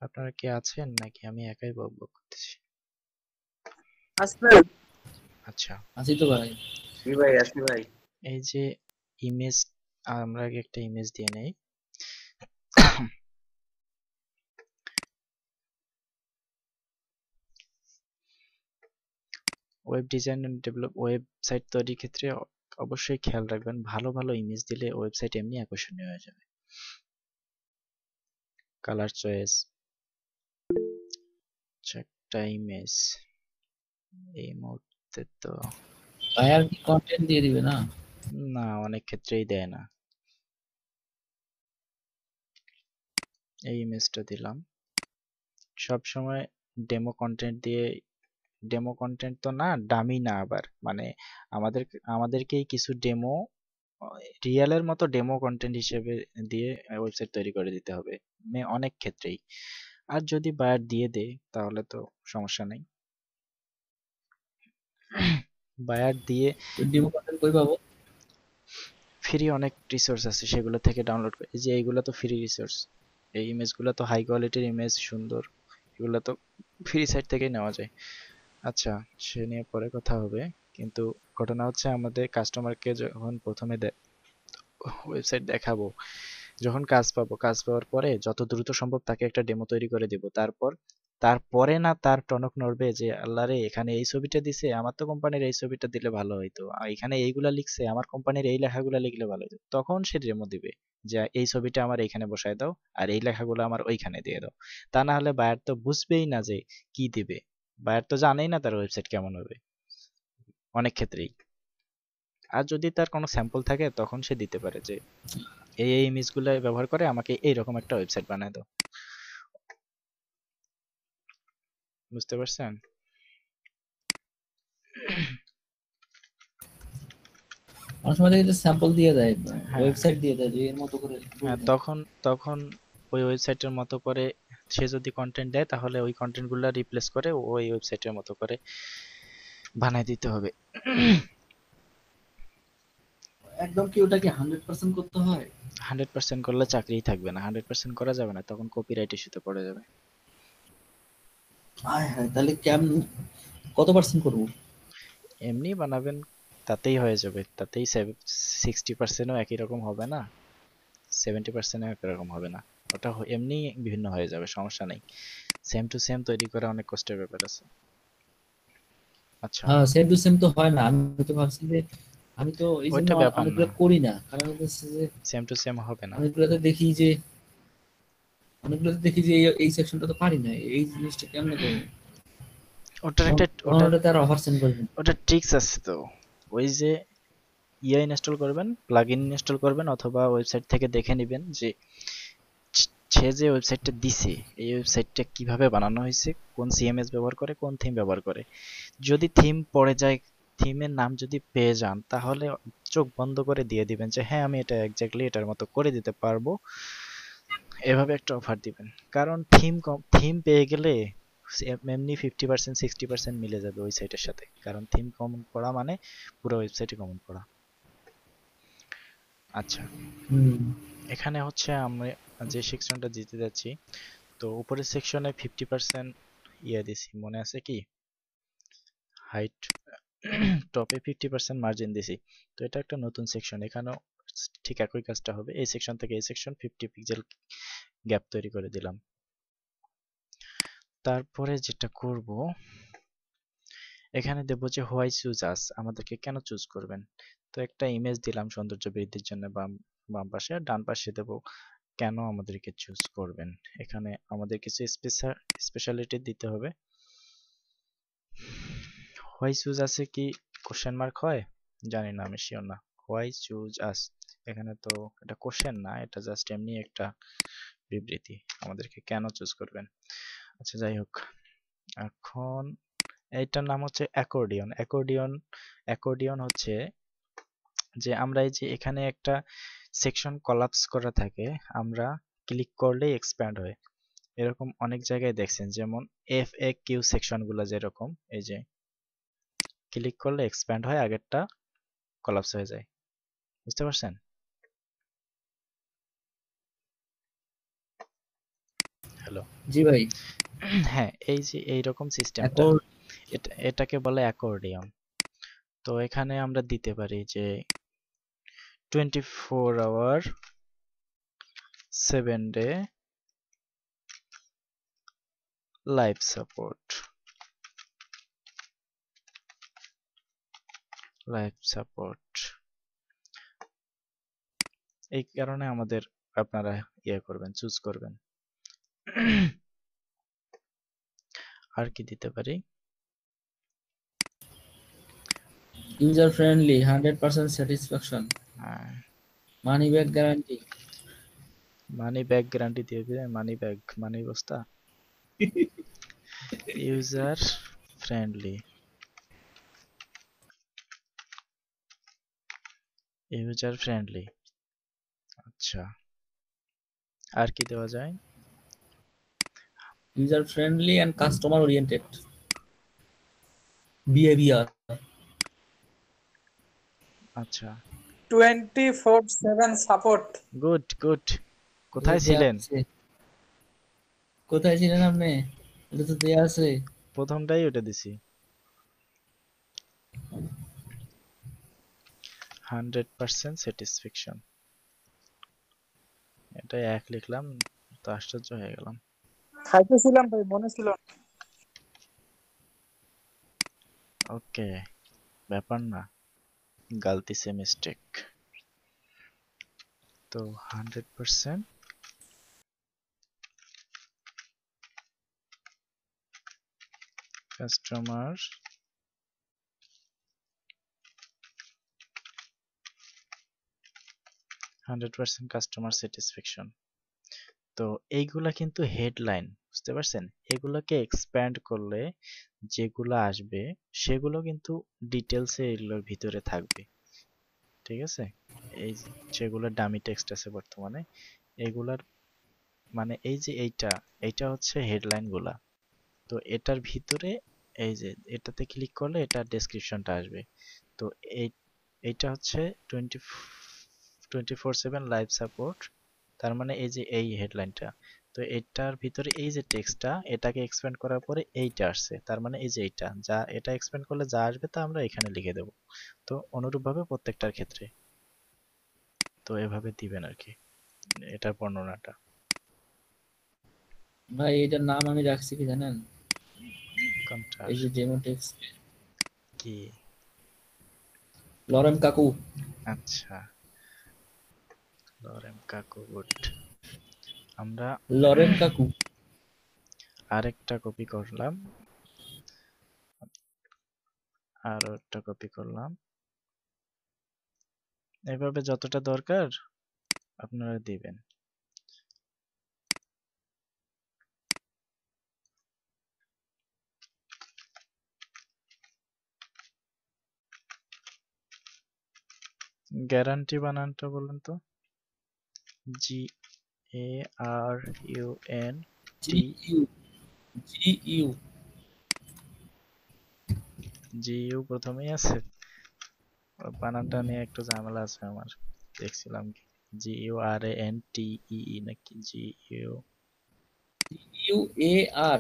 আপনারা কি আছেন নাকি আমি একাই বকবক করতেছি?
আসবেন।
আচ্ছা,
আছি তো ভাই।
জি ভাই, আসি ভাই।
এই যে ইমেজ, আমরা আগে একটা ইমেজ দিয়ে নেই। Web design and develop, website তৈরির ক্ষেত্রে অবশ্যই খেয়াল রাখবেন, ভালো ভালো ইমেজ দিলে ওয়েবসাইট এমনি আকর্ষণীয় হয়ে যাবে। কালার চয়েস, একটা ইমেজ এই মুহূর্তে তো
ভাই আর কি কন্টেন্ট দিয়ে দিবে না?
না, অনেক ক্ষেত্রেই দেয় না। এই ইমেজটা দিলাম। সব সময় ডেমো কন্টেন্ট দিয়ে, ডেমো কন্টেন্ট তো না, ডামি না আবার, মানে আমাদেরকেই কিছু ডেমো, রিয়েলের মতো ডেমো কন্টেন্ট হিসেবে দিয়ে ওয়েবসাইট তৈরি করে দিতে হবে অনেক ক্ষেত্রেই। আর যদি বায়ার দিয়ে দেয় তাহলে তো সমস্যা নেই। বায়ার দিয়ে
ডেমো কন্টেন্ট কই পাবো?
ফ্রি অনেক রিসোর্স আছে, সেগুলো থেকে ডাউনলোড করে, এই যে এইগুলো তো ফ্রি রিসোর্স। এই ইমেজগুলো তো হাই কোয়ালিটির ইমেজ, সুন্দর, এগুলো তো ফ্রি সাইট থেকেই নেওয়া যায়। আচ্ছা, সে নিয়ে পরে কথা হবে, কিন্তু ঘটনা হচ্ছে আমাদের কাস্টমারকে যখন প্রথমে ওয়েবসাইট দেখাবো, যখন কাজ পাবো, কাজ পাওয়ার পরে যত দ্রুত সম্ভব তাকে একটা ডেমো তৈরি করে দিব। তারপরে না তার টনক নড়বে যে আল্লাহ রে, এখানে এই ছবিটা দিছে, আমার তো কোম্পানির এই ছবিটা দিলে ভালো হইতো, আর এখানে এইগুলা লিখছে, আমার কোম্পানির এই লেখাগুলা লিখলে ভালো হইতো। তখন সে ডেমো দিবে যে এই ছবিটা আমার এইখানে বসায় দাও, আর এই লেখাগুলো আমার ওইখানে দিয়ে দাও। তা না হলে বায়ার তো বুঝবেই না যে কি দিবে, বায়ার তো জানেই না তার ওয়েবসাইট কেমন হবে অনেক ক্ষেত্রেই। আর যদি তার কোনো স্যাম্পল থাকে তখন সে দিতে পারে যে এই ইমেজগুলো ব্যবহার করে আমাকে এইরকম একটা ওয়েবসাইট বানায় দাও। বুঝতে পারছেন?
অনেক সময় দেখি স্যাম্পল দিয়ে দেয়,
হ্যাঁ,
ওয়েবসাইট দিয়ে দেয় যে এর মতো করে
হ্যাঁ,
বলবেন।
তখন তখন ওই ওয়েবসাইটের মতো করে সে যদি কন্টেন্ট দেয়, তাহলে ওই কন্টেন্টগুলো রিপ্লেস করে ওই ওয়েবসাইটের মতো করে বানায় দিতে হবে।
একদম কি ওটাকে 100% করতে হয়?
100% করলে চাকরিই থাকবে না, 100% করা যাবে না, তখন কপিরাইট ইস্যুতে পড়ে যাবে।
হায় হায়, তাহলে কেমন, কত পার্সেন্ট করবো?
এমনি বানাবেন, তাতেই হয়ে যাবে, তাতেই 60%ও একই রকম হবে না, 70%ও একই রকম হবে না, ওটা এমনি বিভিন্ন হয়ে যাবে, সমস্যা নেই। সেম টু সেম তৈরি করা অনেক কষ্টের ব্যাপার আছে। আচ্ছা,
হ্যাঁ, সেম টু সেম তো হয় না। আমি তো ভাবছি যে, আমি তো এই জন্য
ওইটা ব্যাপার না,
অনেকগুলো করি না, কারণ হচ্ছে যে
সেম টু সেম হবে না।
অনেকগুলোতে দেখি যে অনেকগুলোতে দেখি যে এই সেকশনটা তো পারি না, এই জিনিসটা কেমনে করবো?
ওটার
তখন
একটা
তখন
ওটা
ওটাতে আর ওভার সেন্ড করবেন।
ওটা ট্রিক্স আছে তো। ওই যে ইয়া ইনস্টল করবেন, প্লাগইন ইনস্টল করবেন, অথবা ওয়েবসাইট থেকে দেখে নেবেন যে সে যে ওয়েবসাইটটা দিছে, এই ওয়েবসাইটটা কিভাবে বানানো হয়েছে, কোন সিএমএস ব্যবহার করে, কোন থিম ব্যবহার করে। যদি থিম পড়ে যায়, থিমের নাম যদি পেয়ে যান, তাহলে চোখ বন্ধ করে দিয়ে দিবেন যে হ্যাঁ আমি এটা এক্স্যাক্টলি এটার মতো করে দিতে পারবো, এভাবে একটা অফার দিবেন। কারণ থিম পেয়ে গেলে এমনি 50% 60% মিলে যাবে ওই সাইটের সাথে, কারণ থিম কমন করা মানে পুরো ওয়েবসাইটে কমন করা। আচ্ছা,
হুম।
এখানে হচ্ছে আমরা যে সেকশনটা দিতে যাচ্ছি, তো উপরের সেকশনে 50% ইয়ে দিছি, মনে আছে কি, হাইট, টপে 50% মার্জিন দিছি। তো এটা একটা নতুন সেকশন, এখানেও ঠিক একই কাজটা হবে, এই সেকশন থেকে এই সেকশন 50 পিক্সেল গ্যাপ তৈরি করে দিলাম। তারপরে যেটা করব, এখানে দেবো যে হোয়াই চুজ আস, আমাদেরকে কেন চুজ করবেন। তো একটা ইমেজ দিলাম সৌন্দর্য বৃদ্ধির জন্য বাম বাম পাশে, আর ডান পাশে দেবো কেন আমাদেরকে চুজ করবেন। এখানে আমাদের কিছু স্পেশালিটি দিতে হবে। হোয়াই চুজ আছে কি কোশ্চেন মার্ক হয়, জানি না, আমি শিওর না। হোয়াই চুজ আস, এখানে তো এটা কোশ্চেন না, এটা জাস্ট এমনি একটা বিবৃতি, আমাদেরকে কেন চুজ করবেন। আচ্ছা যাই হোক, এখন এইটার নাম হচ্ছে অ্যাকর্ডিয়ন। অ্যাকর্ডিয়ন হচ্ছে যে আমরা এই যে এখানে একটা সেকশন কলাপস করা থাকে, আমরা ক্লিক করলেই এক্সপ্যান্ড হয়। এরকম অনেক জায়গায় দেখছেন, যেমন এফ এ কিউ সেকশন গুলো যেরকম, এই যে ক্লিক করলে এক্সপ্যান্ড হয়, আগেরটা কলাপস হয়ে যায়। বুঝতে পারছেন? হ্যালো।
জি ভাই।
হ্যাঁ, এই যে এইরকম সিস্টেমটা,
এখন
এটাকে বলে অ্যাকর্ডিয়ন। তো এখানে আমরা দিতে পারি যে 24 hour 7 day live support, live support, এই কারণে আমাদের আপনারা ইয়ে করবেন, চুজ করবেন। আর কি দিতে পারি?
ইউজার ফ্রেন্ডলি, 100% স্যাটিসফ্যাকশন, মানি ব্যাক গ্যারান্টি।
মানি ব্যাক গ্যারান্টি দিয়ে দিবেন, মানি ব্যাগ মানি বস্তা। User friendly, user friendly. আচ্ছা, আর কি দেওয়া যায়?
User friendly and customer oriented behaviour.
আচ্ছা,
24/7 সাপোর্ট।
Good good.
এটা
কোথায়
দেয়া
ছিলেন?
আছে। কোথায় ছিলেন আপনি? এটা তো দেয়া আছে।
প্রথমটাই ওটা দিছি। 100% স্যাটিসফ্যাকশন, এটা এক লিখলাম, তো আশ্চর্য হয়ে গেলাম।
খাইতেছিলাম ভাই, মনে ছিল না।
ওকে, ব্যাপার না, গালতি সে মিস্টেক। তো 100% কাস্টমার, 100% কাস্টমার স্যাটিসফ্যাকশন। তো এইগুলা কিন্তু হেডলাইন, বুঝতে পারছেন? এগুলোকে এক্সপ্যান্ড করলে যেগুলো আসবে সেগুলো কিন্তু ডিটেলসে এগুলোর ভিতরে থাকবে। ঠিক আছে? এই যেগুলো ডামি টেক্সট আছে বর্তমানে, এগুলার মানে এই যে এইটা হচ্ছে হেডলাইন গুলা। তো এটার ভিতরে এই যে এটাতে ক্লিক করলে এটা ডেসক্রিপশনটা আসবে। তো এই এইটা হচ্ছে 24/7 লাইভ সাপোর্ট, তার মানে এই যে এই হেডলাইনটা। তো তো এটার ভিতরে এই যে টেক্সটটা, এটাকে এক্সপ্যান্ড করার পরে এইটা আসছে, তার মানে এই যে এইটা, যা এটা এক্সপ্যান্ড করলে যা আসবে তা আমরা এখানে লিখে দেব। তো অনুরূপভাবে প্রত্যেকটার ক্ষেত্রে তো এভাবে দিবেন আর কি এটার বর্ণনাটা।
ভাই এটার নাম আমি রাখছি কি জানেন?
কোনটার?
এই যে ডেমো টেক্সট,
কি?
লরেম কাকু।
আচ্ছা, লরেম কাকু, গুড। আমরা
লরেম কাকু।
আরেকটা কপি করলাম, আরো একটা কপি করলাম, এভাবে যতটা দরকার আপনারা দিবেন। গ্যারান্টি বানানটা বলেন তো? G A R U N
G
T.
U, G U.
G U প্রথমেই আছে? বানানটা নিয়ে একটু ঝামেলা আছে আমার, দেখছিলাম। G U R A N T E E নাকি G U?
U A R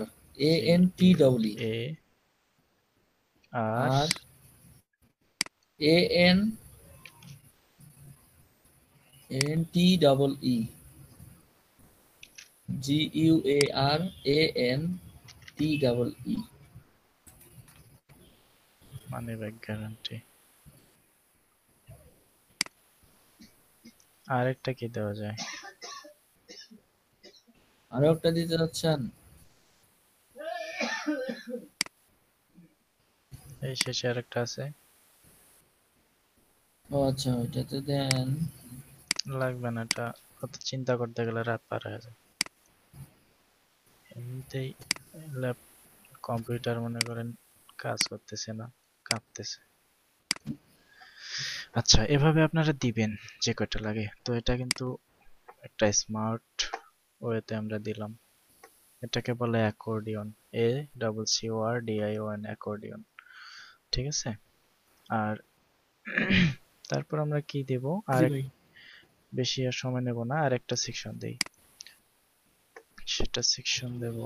A
G
N T
U
double E
A R
R A N N T double E, G U A R A N T double E.
Money back guarantee. আরেকটা কি দেওয়া যায়?
আরো একটা দিতে যাচ্ছেন?
এই শেষে আরেকটা আছে।
ও আচ্ছা, ওইটাতে দেন।
লাগবে না, এটা অত চিন্তা করতে গেলে রাত পার হয়ে যায়। এমনিতেই ল্যাপ কম্পিউটার মনে করেন কাজ করতেছে না, কাঁপতেছে। আচ্ছা, এভাবে আপনারা দিবেন যে কয়টা লাগে। তো এটা কিন্তু একটা স্মার্ট ওয়েতে আমরা দিলাম। এটাকে বলে accordion, A double C O R D I O N, accordion. ঠিক আছে? আর তারপর আমরা কি দেব?
জি
আর
ভাই।
বেশি আর সময় নেব না, আর একটা সেকশন দেই। সেটা সেকশন দেব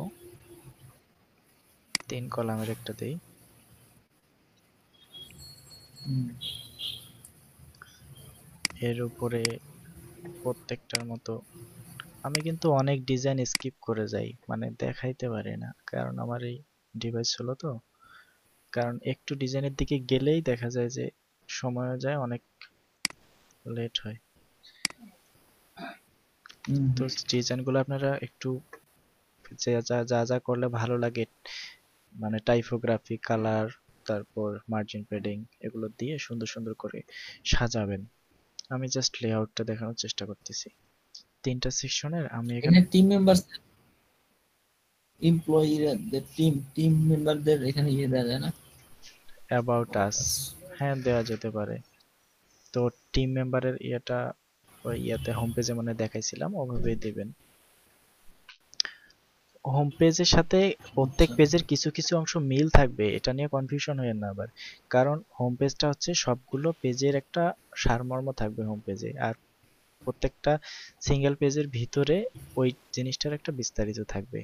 3 কলামের একটা দেই।
হুম।
এর উপরে প্রত্যেকটার মতো আমি কিন্তু অনেক ডিজাইন স্কিপ করে যাই, মানে দেখাইতে পারি না, কারণ আমার এই ডিভাইস হলো তো। কারণ একটু ডিজাইনের দিকে গেলেই দেখা যায় যে সময়ও যায়, অনেক লেট হয়।
হুম,
তো ডিজাইনগুলো আপনারা একটু যা যা যা যা করলে ভালো লাগে, মানে টাইপোগ্রাফি, কালার, তারপর মার্জিন প্যাডিং, এগুলো দিয়ে সুন্দর সুন্দর করে সাজাবেন। আমি জাস্ট লেআউটটা দেখানোর চেষ্টা করতেছি। 3টা সেকশনের আমি এখানে
এখানে টিম মেম্বার, এমপ্লয়িদের টিম মেম্বারদের এখানে ইয়ে দেওয়া যায় না?
অ্যাবাউট আস, হ্যাঁ দেওয়া যেতে পারে। তো টিম মেম্বারের ইয়েটা ওই ইয়াতে হোম পেজে মানে দেখাইছিলাম, ওভাবেই দেবেন। হোম পেজের সাথে প্রত্যেক
আচ্ছা।
পেজের কিছু কিছু অংশ মিল থাকবে, এটা নিয়ে কনফিউশন হয়েন না আবার। কারণ হোম পেজটা হচ্ছে সবগুলো পেজের একটা সারমর্ম থাকবে হোম পেজে, আর প্রত্যেকটা সিঙ্গেল পেজের ভিতরে ওই জিনিসটার একটা বিস্তারিত থাকবে।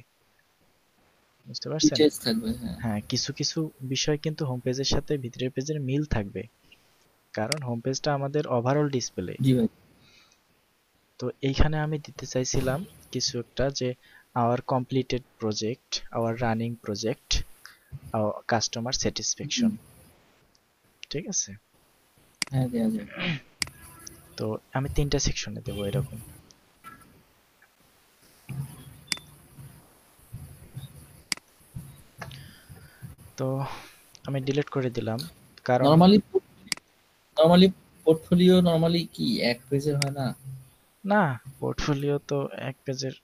বুঝতে পারছেন?
ডিটেইলস থাকবে, হ্যাঁ।
হ্যাঁ, কিছু কিছু বিষয় কিন্তু হোম পেজের সাথে ভিতরের পেজের মিল থাকবে, কারণ হোম পেজটা আমাদের ওভারঅল ডিসপ্লে।
জি ভাই।
তো এইখানে আমি দিতে চাইছিলাম কিছু একটা, যে our completed project, our running project, customer satisfaction.
হুম,
ঠিক আছে?
হ্যাঁ দেওয়া যায়।
তো আমি 3টা সেকশনে দেবো এরকম। তো আমি ডিলিট করে দিলাম, কারণ
নরমালি নরমালি পোর্টফোলিও নরমালি কি এক পেজের হয় না?
না, পোর্টফোলিও তো এক পেজের,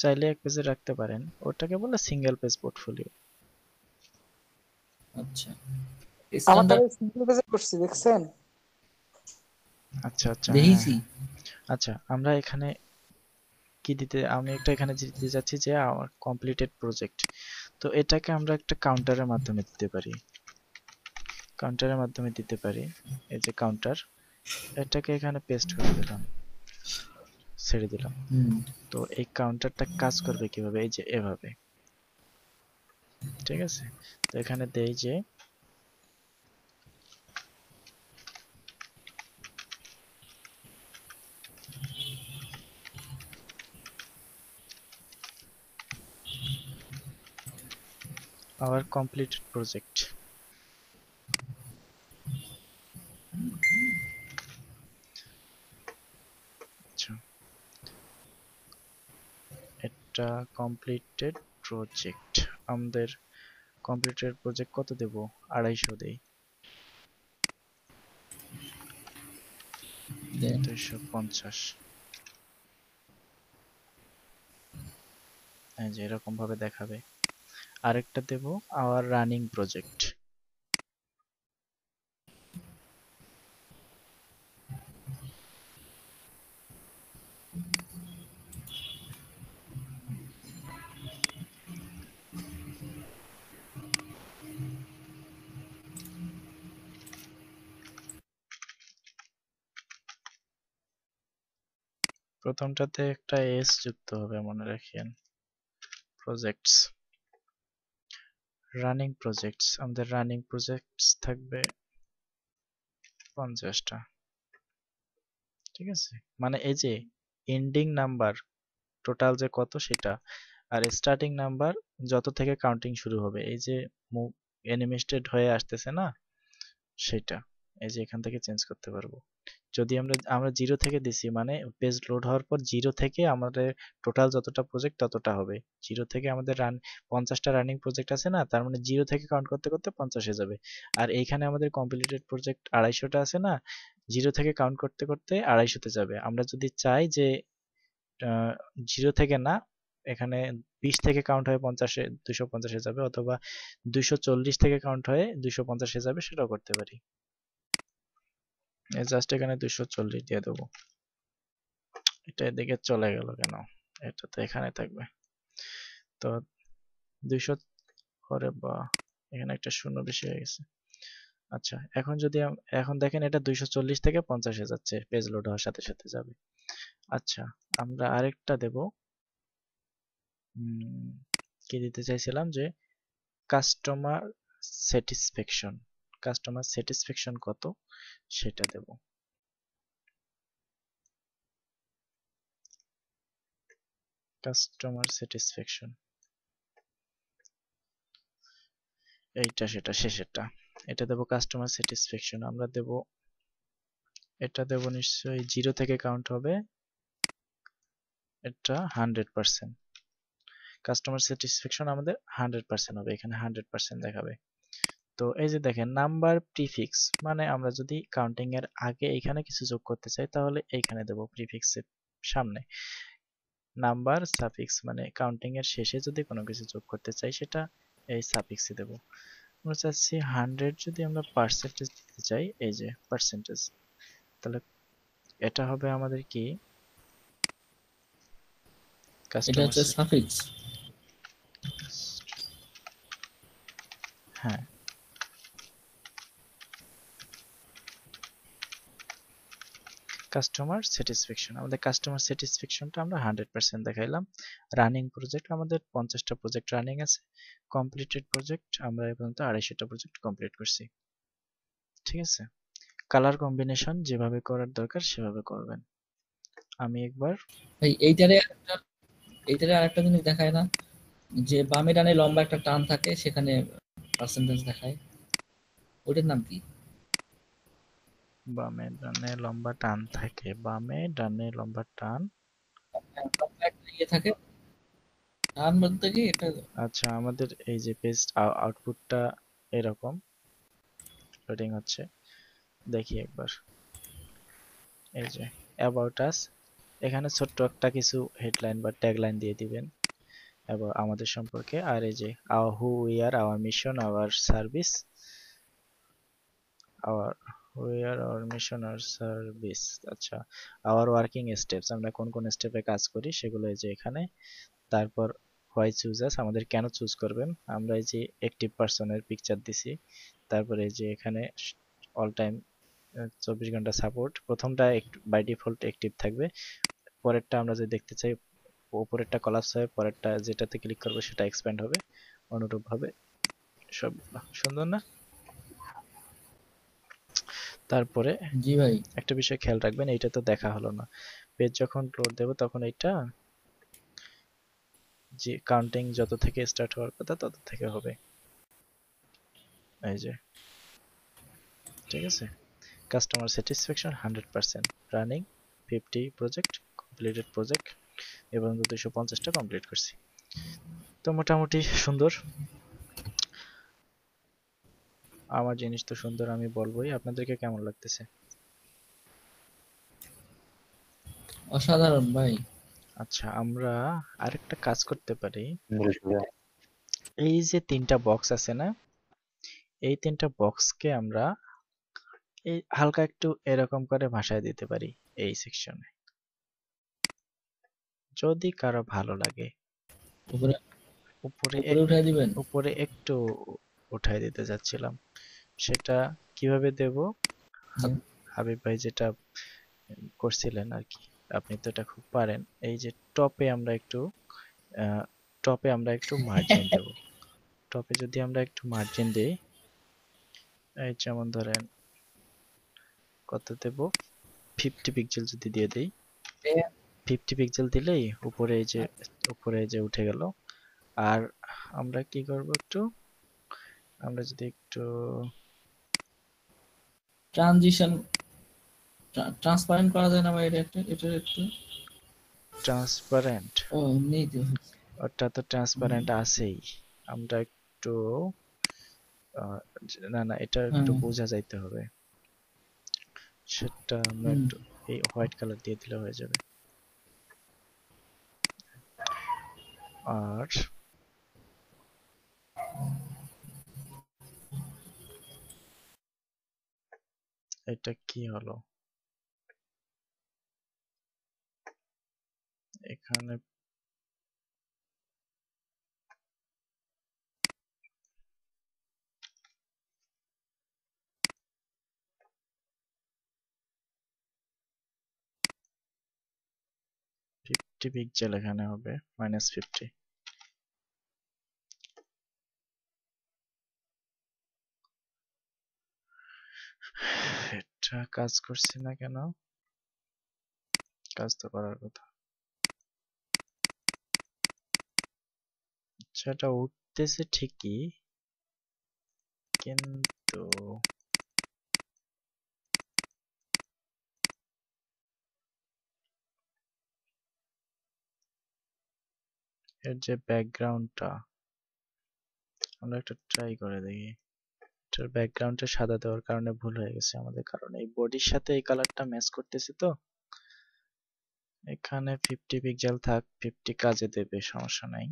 চাইলে এক পেজে রাখতে পারেন, ওটাকে বলে সিঙ্গেল পেজ পোর্টফোলিও।
আচ্ছা,
আমারটা
স্ট্যান্ডার্ড
সিঙ্গেল পেজে করছি, দেখছেন?
আচ্ছা আচ্ছা, হ্যাঁ
দেখেছি।
হ্যাঁ। আচ্ছা, আমরা এখানে কি দিতে, আমি একটা এখানে দিতে যাচ্ছি যে আমার কমপ্লিটেড প্রজেক্ট। তো এটাকে আমরা একটা কাউন্টারের মাধ্যমে দিতে পারি, কাউন্টারের মাধ্যমে দিতে পারি। এই যে কাউন্টার, এটাকে এখানে পেস্ট করে দিলাম। ছেড়ে দিলাম।
হুম।
তো এই কাউন্টারটা কাজ করবে কিভাবে, এই যে এভাবে, ঠিক আছে। তো এখানে দেই যে our completed project। আচ্ছা, এটা কমপ্লিটেড প্রজেক্ট। আমাদের কমপ্লিটেড প্রজেক্ট কত দেব, 250 দেই,
দেন
250। এই যে এরকম ভাবে দেখাবে। আরেকটা দেব our running project। প্রথমটাতে একটা এস যুক্ত হবে, মনে রাখেন। প্রজেক্টস, রানিং প্রজেক্টস, আমাদের রানিং প্রজেক্টস থাকবে 50টা, ঠিক আছে। মানে এই যে এন্ডিং নাম্বার টোটাল যে কত সেটা, আর স্টার্টিং নাম্বার যত থেকে কাউন্টিং শুরু হবে, এই যে অ্যানিমেটেড হয়ে আসতেছে না সেটা, এই যে এখান থেকে চেঞ্জ করতে পারবো। যদি আমরা জিরো থেকে দিছি, মানে পেজ লোড হওয়ার পর জিরো থেকে আমাদের টোটাল যতটা প্রজেক্ট ততটা হবে। জিরো থেকে আমাদের 50টা রানিং প্রজেক্ট আছে না, তার মানে জিরো থেকে কাউন্ট করতে করতে 50 হয়ে যাবে। আর এইখানে আমাদের কমপ্লিটেড প্রজেক্ট 250টা আছে না, জিরো থেকে কাউন্ট করতে করতে 250তে যাবে। আমরা যদি চাই যে জিরো থেকে না, এখানে 20 থেকে কাউন্ট হয়ে 50-এ 250-এ যাবে, অথবা 240 থেকে কাউন্ট হয়ে 250-এ যাবে, সেটাও করতে পারি। জাস্ট এখানে 240 দিয়ে দেবো। এটা এদিকে চলে গেল কেন, এটা তো এখানে থাকবে। তো 200 করে, বা এখানে একটা শূন্য বেশি হয়ে গেছে। আচ্ছা, এখন যদি এখন দেখেন এটা 240 থেকে 50-এ যাচ্ছে, পেজ লোড হওয়ার সাথে সাথে যাবে। আচ্ছা, আমরা আরেকটা দেব, কি দিতে চাইছিলাম যে কাস্টমার স্যাটিসফ্যাকশন। কাস্টমার স্যাটিসফ্যাকশন কত সেটা দেব। কাস্টমার স্যাটিসফ্যাকশন, এইটা সেটা শেষেরটা, এটা দেব কাস্টমার স্যাটিসফ্যাকশন। আমরা দেব, এটা দেব নিশ্চয়ই জিরো থেকে কাউন্ট হবে, এটা 100%। কাস্টমার স্যাটিসফ্যাকশন আমাদের 100% হবে, এখানে 100% দেখাবে। তো এই যে দেখেন নাম্বার প্রিফিক্স, মানে আমরা যদি কাউন্টিং এর আগে এখানে কিছু যোগ করতে চাই তাহলে এইখানে দেব প্রিফিক্সের সামনে। নাম্বার সাফিক্স, মানে কাউন্টিং এর শেষে যদি কোনো কিছু যোগ করতে চাই সেটা এই সাফিক্সে দেব। আমরা চাচ্ছি 100, যদি আমরা পার্সেন্টেজ দিতে চাই, এই যে পার্সেন্টেজ, তাহলে এটা হবে আমাদের কি,
এটা
কাস্টমার,
হচ্ছে সাফিক্স।
হ্যাঁ, কাস্টমার স্যাটিসফ্যাকশন। আমাদের কাস্টমার স্যাটিসফ্যাকশনটা আমরা 100% দেখাইলাম। রানিং প্রজেক্ট আমাদের 50টা প্রজেক্ট রানিং আছে। কমপ্লিটেড প্রজেক্ট আমরা এই পর্যন্ত 250টা প্রজেক্ট কমপ্লিট করছি, ঠিক আছে। কালার কম্বিনেশন যেভাবে করার দরকার সেভাবে করবেন। আমি একবার
ভাই এইটারে আরেকটা জিনিস দেখায় না, যে বামে ডানে লম্বা একটা টান থাকে, সেখানে পার্সেন্টেজ দেখায়, ওটার নাম কি?
বামে ডানে লম্বা টান থাকে, বামে ডানে লম্বা টান।
লম্বা একটা ইয়ে থাকে, টান বলতে কি এটা?
আচ্ছা, আমাদের এই যে পেজ আউটপুটটা এরকম লোডিং হচ্ছে, দেখি একবার। এই যে অ্যাবাউট আস, এখানে ছোট্ট একটা কিছু হেডলাইন বা ট্যাগলাইন দিয়ে দিবেন এবং আমাদের সম্পর্কে। আর এই যে who we are, our mission, our service, our we are, our mission, our service. আচ্ছা, আওয়ার ওয়ার্কিং স্টেপস, আমরা কোন কোন স্টেপে কাজ করি সেগুলো এই যে এখানে। তারপর হোয়াই চুজ আস, আমাদের কেন চুজ করবেন, আমরা এই যে অ্যাক্টিভ পারসনের পিকচার দিছি। তারপরে এই যে এখানে অল টাইম 24 ঘন্টা সাপোর্ট, প্রথমটা বাই ডিফল্ট অ্যাক্টিভ থাকবে, পরেরটা আমরা যে দেখতে চাই উপরেরটা কলাপস হয়ে পরেরটা যেটাতে ক্লিক করবো সেটা এক্সপ্যান্ড হবে অনুরূপ ভাবে সব সুন্দর না? তারপরে
জি ভাই।
একটা বিষয় খেয়াল রাখবেন, এইটা তো দেখা হলো না, পেজ যখন লোড দেব তখন এইটা যে কাউন্টিং যত থেকে স্টার্ট হওয়ার কথা তত থেকে হবে, এই যে, ঠিক আছে। Customer satisfaction 100%, running 50 project, completed project এবং 250টা কমপ্লিট করছি। তো মোটামুটি সুন্দর, আমার জিনিস তো সুন্দর, আমি বলবোই। আপনাদেরকে কেমন লাগতেছে?
অসাধারণ ভাই।
আচ্ছা, আমরা আরেকটা কাজ করতে পারি। এই যে 3টা বক্স আছে না, এই 3টা বক্সকে আমরা এই হালকা একটু এরকম করে ভাষায় দিতে পারি এই সেকশনে, যদি কারো ভালো লাগে।
উপরে
উপরে
উপরে উঠাই দিবেন।
উপরে একটু উঠায় দিতে যাচ্ছিলাম, সেটা কিভাবে দেব?
জি।
হাবিব ভাই যেটা করছিলেন আর কি, আপনি তো এটা খুব পারেন। এই যে টপে আমরা একটু মার্জিন দেব। টপে যদি আমরা একটু মার্জিন দিই, এই যেমন ধরেন কত দেব, 50 পিক্সেল যদি দিয়ে দিই, 50 পিক্সেল দিলেই উপরে এই যে উঠে গেল। আর আমরা কি করব, আমরা যদি একটু
ট্রানজিশন ট্রান্সপারেন্ট করা যায় না ভাই? এটা একটু
ট্রান্সপারেন্ট,
ও নেই তো।
ওটা তো ট্রান্সপারেন্ট আছেই। আমরা একটু আহ, না না, এটা একটু
হ্যাঁ।
বোঝা যাইতে হবে, সেটা আমরা
হুম।
একটু এই হোয়াইট কালার দিয়ে দিলে হয়ে যাবে। আর এটা কি হলো, এখানে 50 পিক্সেল এখানে হবে -50। এটা কাজ করছে না কেন? কাজ তো করার কথা। আচ্ছা, এটা উঠতেছে ঠিকই, কিন্তু এর যে ব্যাকগ্রাউন্ডটা, আমরা একটা ট্রাই করে দেখি। এটার ব্যাকগ্রাউন্ডে সাদা দেওয়ার কারণে ভুল হয়ে গেছে আমাদের, কারণ এই বডির সাথে এই কালারটা ম্যাচ করতেছে। তো এখানে 50 পিক্সেল থাক, 50 কাজে দেবে, সমস্যা নাই।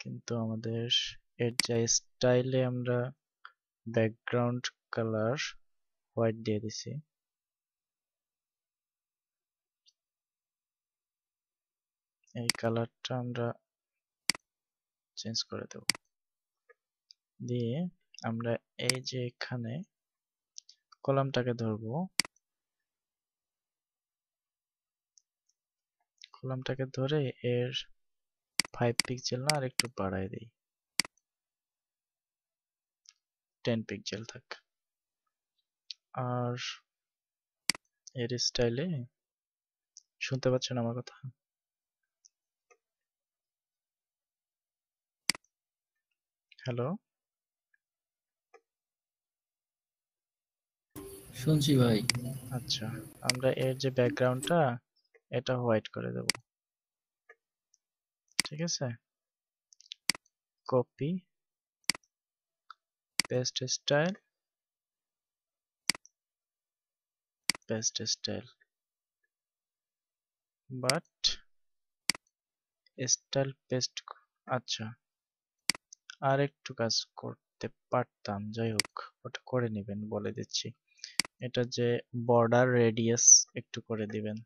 কিন্তু আমাদের এর যে স্টাইলে আমরা ব্যাকগ্রাউন্ড কালার হোয়াইট দিয়ে দিছি, এই কালারটা আমরা চেঞ্জ করে দেব। দিয়ে আমরা এই যে এখানে কলামটাকে ধরবো, কলামটাকে ধরে এর 5 পিক্সেল না আর একটু বাড়ায় দিই, 10 পিক্সেল থাক। আর এর স্টাইলে, শুনতে পাচ্ছেন আমার কথা? হ্যালো?
শুনছি ভাই।
আচ্ছা, আমরা এর যে ব্যাকগ্রাউন্ডটা এটা হোয়াইট করে দেব, ঠিক আছে। Copy, paste style, paste style, but style paste. আচ্ছা, আর একটু কাজ করতে পারতাম, যাই হোক ওটা করে নেবেন, বলে দিচ্ছি। এটা যে বর্ডার রেডিয়াস একটু করে দিবেন,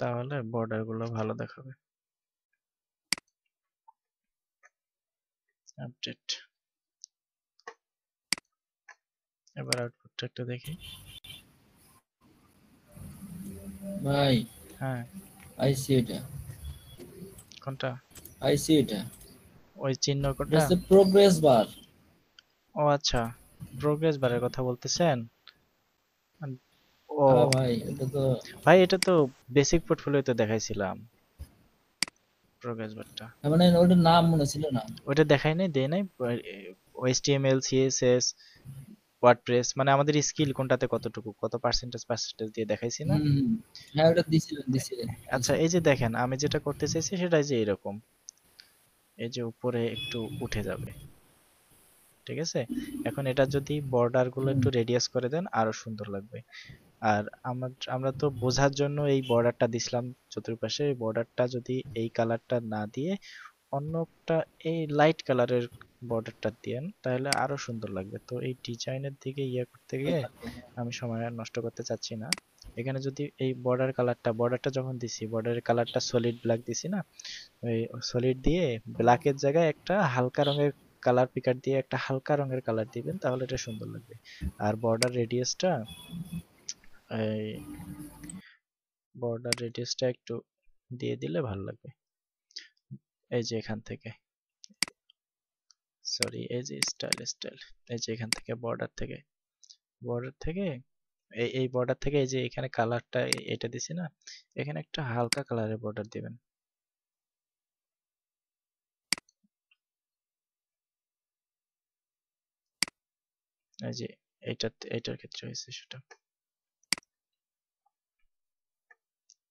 তাহলে বর্ডার গুলো ভালো দেখাবে। আপডেট, এবার আউটপুটটা একটু দেখি।
ভাই
হ্যাঁ,
আইসি এটা,
কোনটা?
আইসি এটা,
ওই চিহ্ন
এটা
কোনটা?
হচ্ছে প্রোগ্রেস বার।
ও আচ্ছা, প্রোগ্রেস বারের কথা বলতেছেন? ও
হ্যাঁ ভাই এটা তো,
ভাই, এটা তো বেসিক পোর্টফোলিওতে দেখাইছিলাম, প্রোগ্রেস বারটা।
তার মানে ওটার নাম মনে ছিল না।
ওটা দেখাই নাই, দেয় নাই। HTML, CSS, ওয়ার্ডপ্রেস, মানে আমাদের স্কিল কোনটাতে কতটুকু, কত পার্সেন্টেজ পার্সেন্টেজ দিয়ে দেখাইছি না?
হুম, হ্যাঁ ওটা দিছিলেন
আচ্ছা,
দিছিলেন।
এই যে দেখেন, আমি যেটা করতে চাইছি সেটা এই যে এরকম, এই যে উপরে একটু উঠে যাবে, ঠিক আছে? এখন এটা যদি বর্ডার গুলো
হুম,
একটু রেডিয়াস করে দেন আরো সুন্দর লাগবে। আর আমরা তো বোঝার জন্য এই বর্ডারটা দিছিলাম চতুর্পাশে। এই বর্ডারটা যদি এই কালারটা না দিয়ে অন্যটা এই লাইট কালারের বর্ডারটা দেন তাহলে আরো সুন্দর লাগবে। তো এই ডিজাইনের দিকে ইয়ে করতে
ভালো
গিয়ে
লাগবে, হ্যাঁ।
আমি সময় আর নষ্ট করতে চাচ্ছি না। এখানে যদি এই বর্ডারটা যখন দিছি, বর্ডারের কালারটা সলিড ব্ল্যাক দিছি না, ওই সলিড দিয়ে ব্ল্যাকের জায়গায় একটা হালকা রঙের কালার পিকার দিয়ে একটা হালকা রঙের কালার দিবেন, তাহলে এটা সুন্দর লাগবে। আর এই বর্ডার রেডিয়াসটা একটু দিয়ে দিলে ভালো লাগবে। এই যে এখান থেকে, সরি, এই যে স্টাইল, এই যে এখান থেকে বর্ডার থেকে এই বর্ডার থেকে এই যে এখানে কালারটা এটা দিছি না, এখানে একটা হালকা কালারের বর্ডার দিবেন। এই যে এটার ক্ষেত্রে হয়েছে সেটা।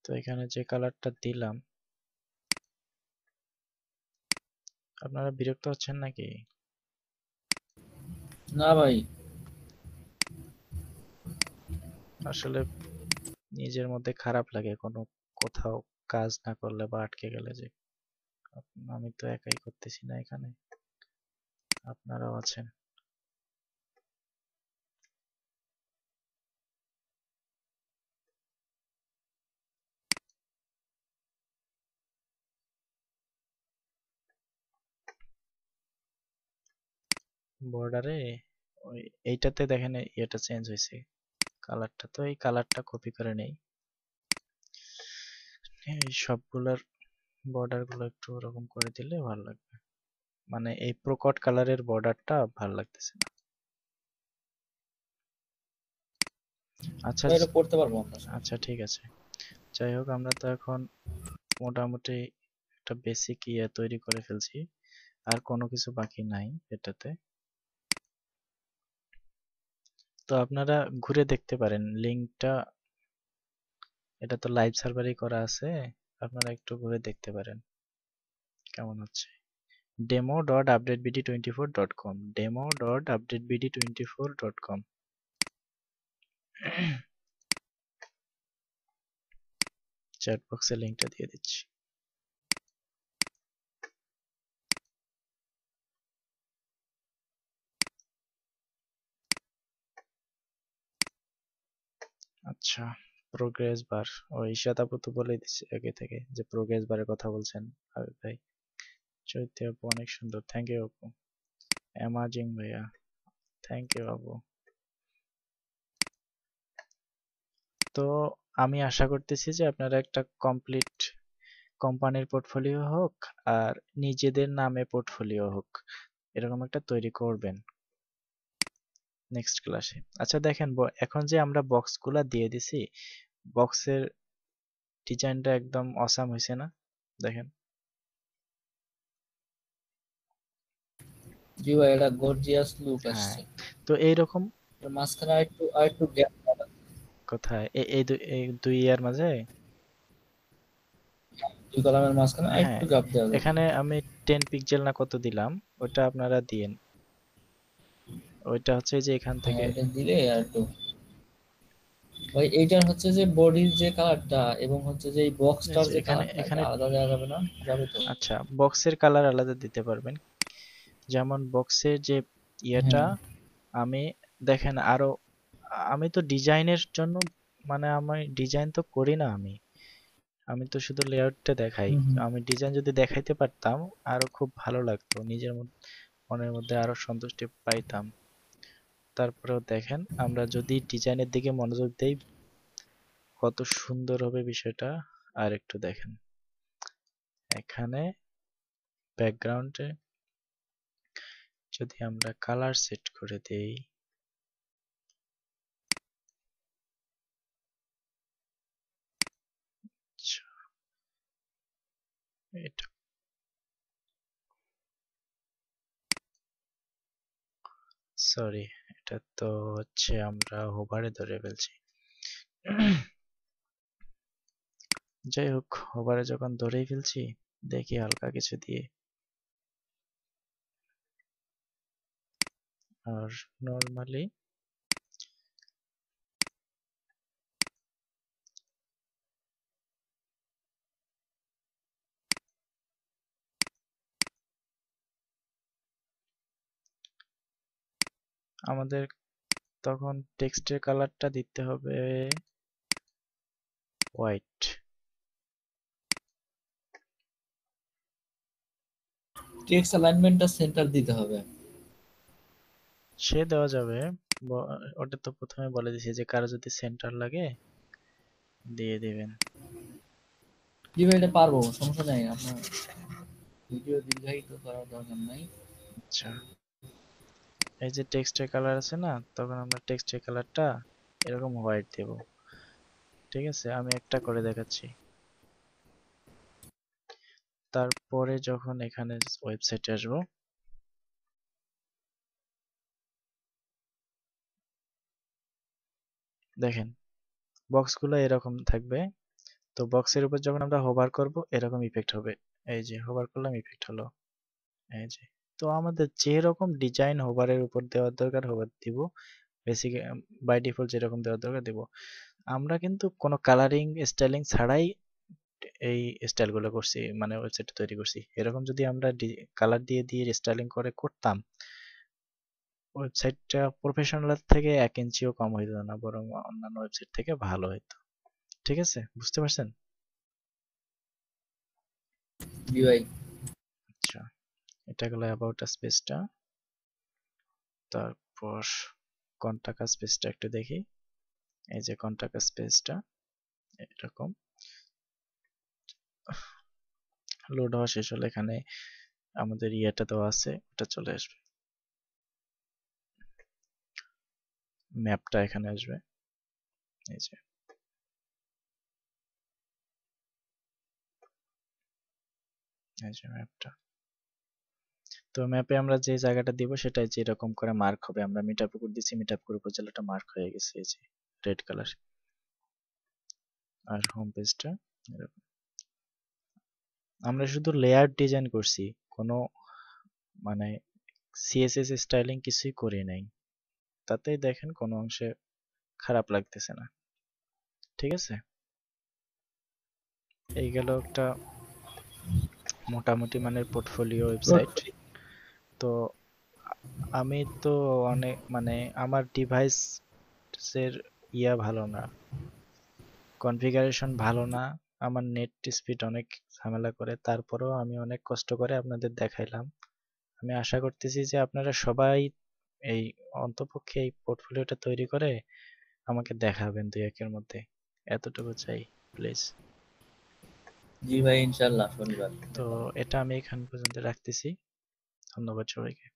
তো এখানে যে কালারটা দিলাম, আপনারা বিরক্ত হচ্ছেন নাকি?
না ভাই,
আসলে নিজের মধ্যে খারাপ লাগে কোনো কোথাও কাজ না করলে বা আটকে গেলে, যে আমি তো একাই করতেছি না এখানে, আপনারাও আছেন। বর্ডারে ওই এইটাতে দেখেন এটা চেঞ্জ হয়েছে কালারটা, তো এই কালারটা কপি করে নেই। এই সবগুলার বর্ডার গুলো একটু ওরকম করে দিলে ভালো লাগবে। মানে এই প্রকট কালারের বর্ডারটা ভালো লাগতেছে না। আচ্ছা
ভাই এটা করতে পারবো আমরা,
আচ্ছা,
সমস্যা নেই।
ঠিক আছে। যাই হোক, আমরা তো এখন মোটামুটি একটা বেসিক ইয়ে তৈরি করে ফেলছি, আর কোনো কিছু বাকি নাই এটাতে। তো আপনারা ঘুরে দেখতে পারেন লিঙ্কটা, এটা তো লাইভ সার্ভারেই করা আছে, আপনারা একটু ঘুরে দেখতে পারেন কেমন হচ্ছে। demo.updatebd24.com, demo.updatebd24.com। চ্যাট বক্সে লিঙ্কটা দিয়ে দিচ্ছি। আচ্ছা, প্রোগ্রেস বার, ওই ঈশাত আপু তো বলেই দিচ্ছে আগে থেকে যে প্রোগ্রেস বারের কথা বলছেন। আরে ভাই, চৈত্য আপু অনেক সুন্দর, থ্যাংক ইউ আপু। অ্যামাজিং ভাইয়া, থ্যাংক ইউ আপু। তো আমি আশা করতেছি যে আপনারা একটা কমপ্লিট কোম্পানির পোর্টফোলিও হোক আর নিজেদের নামে পোর্টফোলিও হোক, এরকম একটা তৈরি করবেন নেক্সট ক্লাসে। আচ্ছা দেখেন, এখন যে আমরা বক্সগুলা দিয়ে দিছি, বক্সের ডিজাইনটা একদম অসাম হয়েছে না? দেখেন।
জি ভাই এটা গর্জিয়াস লুক
হ্যাঁ,
আসছে।
তো এইরকম
এর মাঝখানে আরেকটু গ্যাপ,
কোথায় এই দুই ইয়ার মাঝে?
দুই কলামের মাঝখানে
হ্যাঁ,
আরেকটু গ্যাপ দেওয়া যাবে।
এখানে আমি 10 পিক্সেল না কত দিলাম, ওটা আপনারা দিয়েন। ওইটা হচ্ছে যে এখান
হ্যাঁ
থেকে,
এটা দিলে আর একটু, ভাই এইটার হচ্ছে যে বডির যে কালারটা এবং হচ্ছে যে এই
এই
বক্সটার
যে
যে
এখানে
কালারটা, এটা
এখানে
আলাদা দেওয়া যাবে না? যাবে তো?
আচ্ছা, বক্সের কালার আলাদা দিতে পারবেন। যেমন বক্সের যে ইয়েটা,
হ্যাঁ।
আমি দেখেন আরো, আমি তো ডিজাইনের জন্য, মানে আমি ডিজাইন তো করি না, আমি আমি তো শুধু লেআউটটা দেখাই।
হুম হুম।
আমি ডিজাইন যদি দেখাইতে পারতাম আরো খুব ভালো লাগতো, নিজের মনের মধ্যে আরো সন্তুষ্টি পাইতাম। তারপরেও দেখেন, আমরা যদি ডিজাইনের দিকে মনোযোগ দেই, কত সুন্দর হবে বিষয়টা। আর একটু দেখেন এখানে ব্যাকগ্রাউন্ডে যদি আমরা কালার সেট করে দেই, আচ্ছা, এটা সরি, এটা তো হচ্ছে আমরা হোভারে ধরে ফেলছি। যাই হোক, হোভারে যখন ধরেই ফেলছি, দেখি হালকা কিছু দিয়ে। আর নর্মালি আমাদের তখন টেক্সটের কালারটা দিতে হবে হোয়াইট।
টেক্সট অ্যালাইনমেন্টটা সেন্টার দিতে হবে।
সে দেওয়া যাবে, ওটা তো প্রথমে বলে দিছি যে কারো যদি সেন্টার লাগে দিয়ে দিবেন।
জি ভাই, এটা পারবো, সমস্যা নাই। আপনার ভিডিও দীর্ঘায়িত করার দরকার নাই।
আচ্ছা, এই যে টেক্সটের কালার আছে না, তখন আমরা টেক্সটের কালারটা এরকম হোয়াইট দেব। ঠিক আছে, আমি একটা করে দেখাচ্ছি। তারপরে যখন এখানে ওয়েবসাইটে আসবো, দেখেন বক্সগুলো এরকম থাকবে। তো বক্সের উপর যখন আমরা হোভার করব এরকম ইফেক্ট হবে। এই যে হোভার করলাম, ইফেক্ট হলো। এই যে, তো আমাদের যেরকম ডিজাইন হোভারের উপর দেওয়ার দরকার হোভার দিব, বেসিক বাই ডিফল্ট যেরকম দেওয়ার দরকার দিব। আমরা কিন্তু কোনো কালারিং স্টাইলিং ছাড়াই এই স্টাইলগুলো করছি, মানে ওয়েবসাইট তৈরি করছি। এরকম যদি আমরা কালার দিয়ে দিয়ে স্টাইলিং করে করতাম, ওয়েবসাইটটা প্রফেশনাল থেকে 1 ইঞ্চিও কম হইতো না, বরং অন্যান্য ওয়েবসাইট থেকে ভালো হইতো। ঠিক আছে, বুঝতে পারছেন?
জি ভাই।
আচ্ছা, এটা গেল অ্যাবাউট আস পেজটা। তারপর কন্টাক্ট আস পেজটা একটু দেখি। এই যে কন্টাক্ট আস পেজটা এরকম লোড হওয়া শেষ হলে এখানে আমাদের ইয়েটা দেওয়া আছে, ওটা চলে আসবে। ম্যাপটা এখানে আসবে, এই যে এই যে ম্যাপটা। তো ম্যাপে আমরা যে জায়গাটা দিব সেটা যে এরকম করে মার্ক হবে। আমরা মিঠাপুকুর দিছি, মিঠাপুকুর উপজেলাটা মার্ক হয়ে গেছে এই যে রেড কালার। আর হোম পেজটা এরকম। আমরা শুধু লেয়ার ডিজাইন করছি, কোনো মানে সিএসএস স্টাইলিং কিছুই করি নাই। তাতেই দেখেন কোনো অংশে খারাপ লাগতেছে না। ঠিক আছে, এই গেল একটা মোটামুটি মানের পোর্টফোলিও ওয়েবসাইট। তো আমি তো অনেক মানে আমার ডিভাইসের ভালো না, কনফিগারেশন ভালো না, আমার নেট স্পিড অনেক ঝামেলা করে, তারপরেও আমি অনেক কষ্ট করে আপনাদের দেখাইলাম। আমি আশা করতেছি যে আপনারা সবাই এই অন্তপক্ষে এই পোর্টফোলিওটা তৈরি করে আমাকে দেখাবেন 2-1 এর মধ্যে, এতটুকু চাই প্লিজ।
জি ভাই, ইনশাল্লাহ শনিবার।
তো এটা আমি এখান পর্যন্ত রাখতেছি। ধন্যবাদ সবাইকে।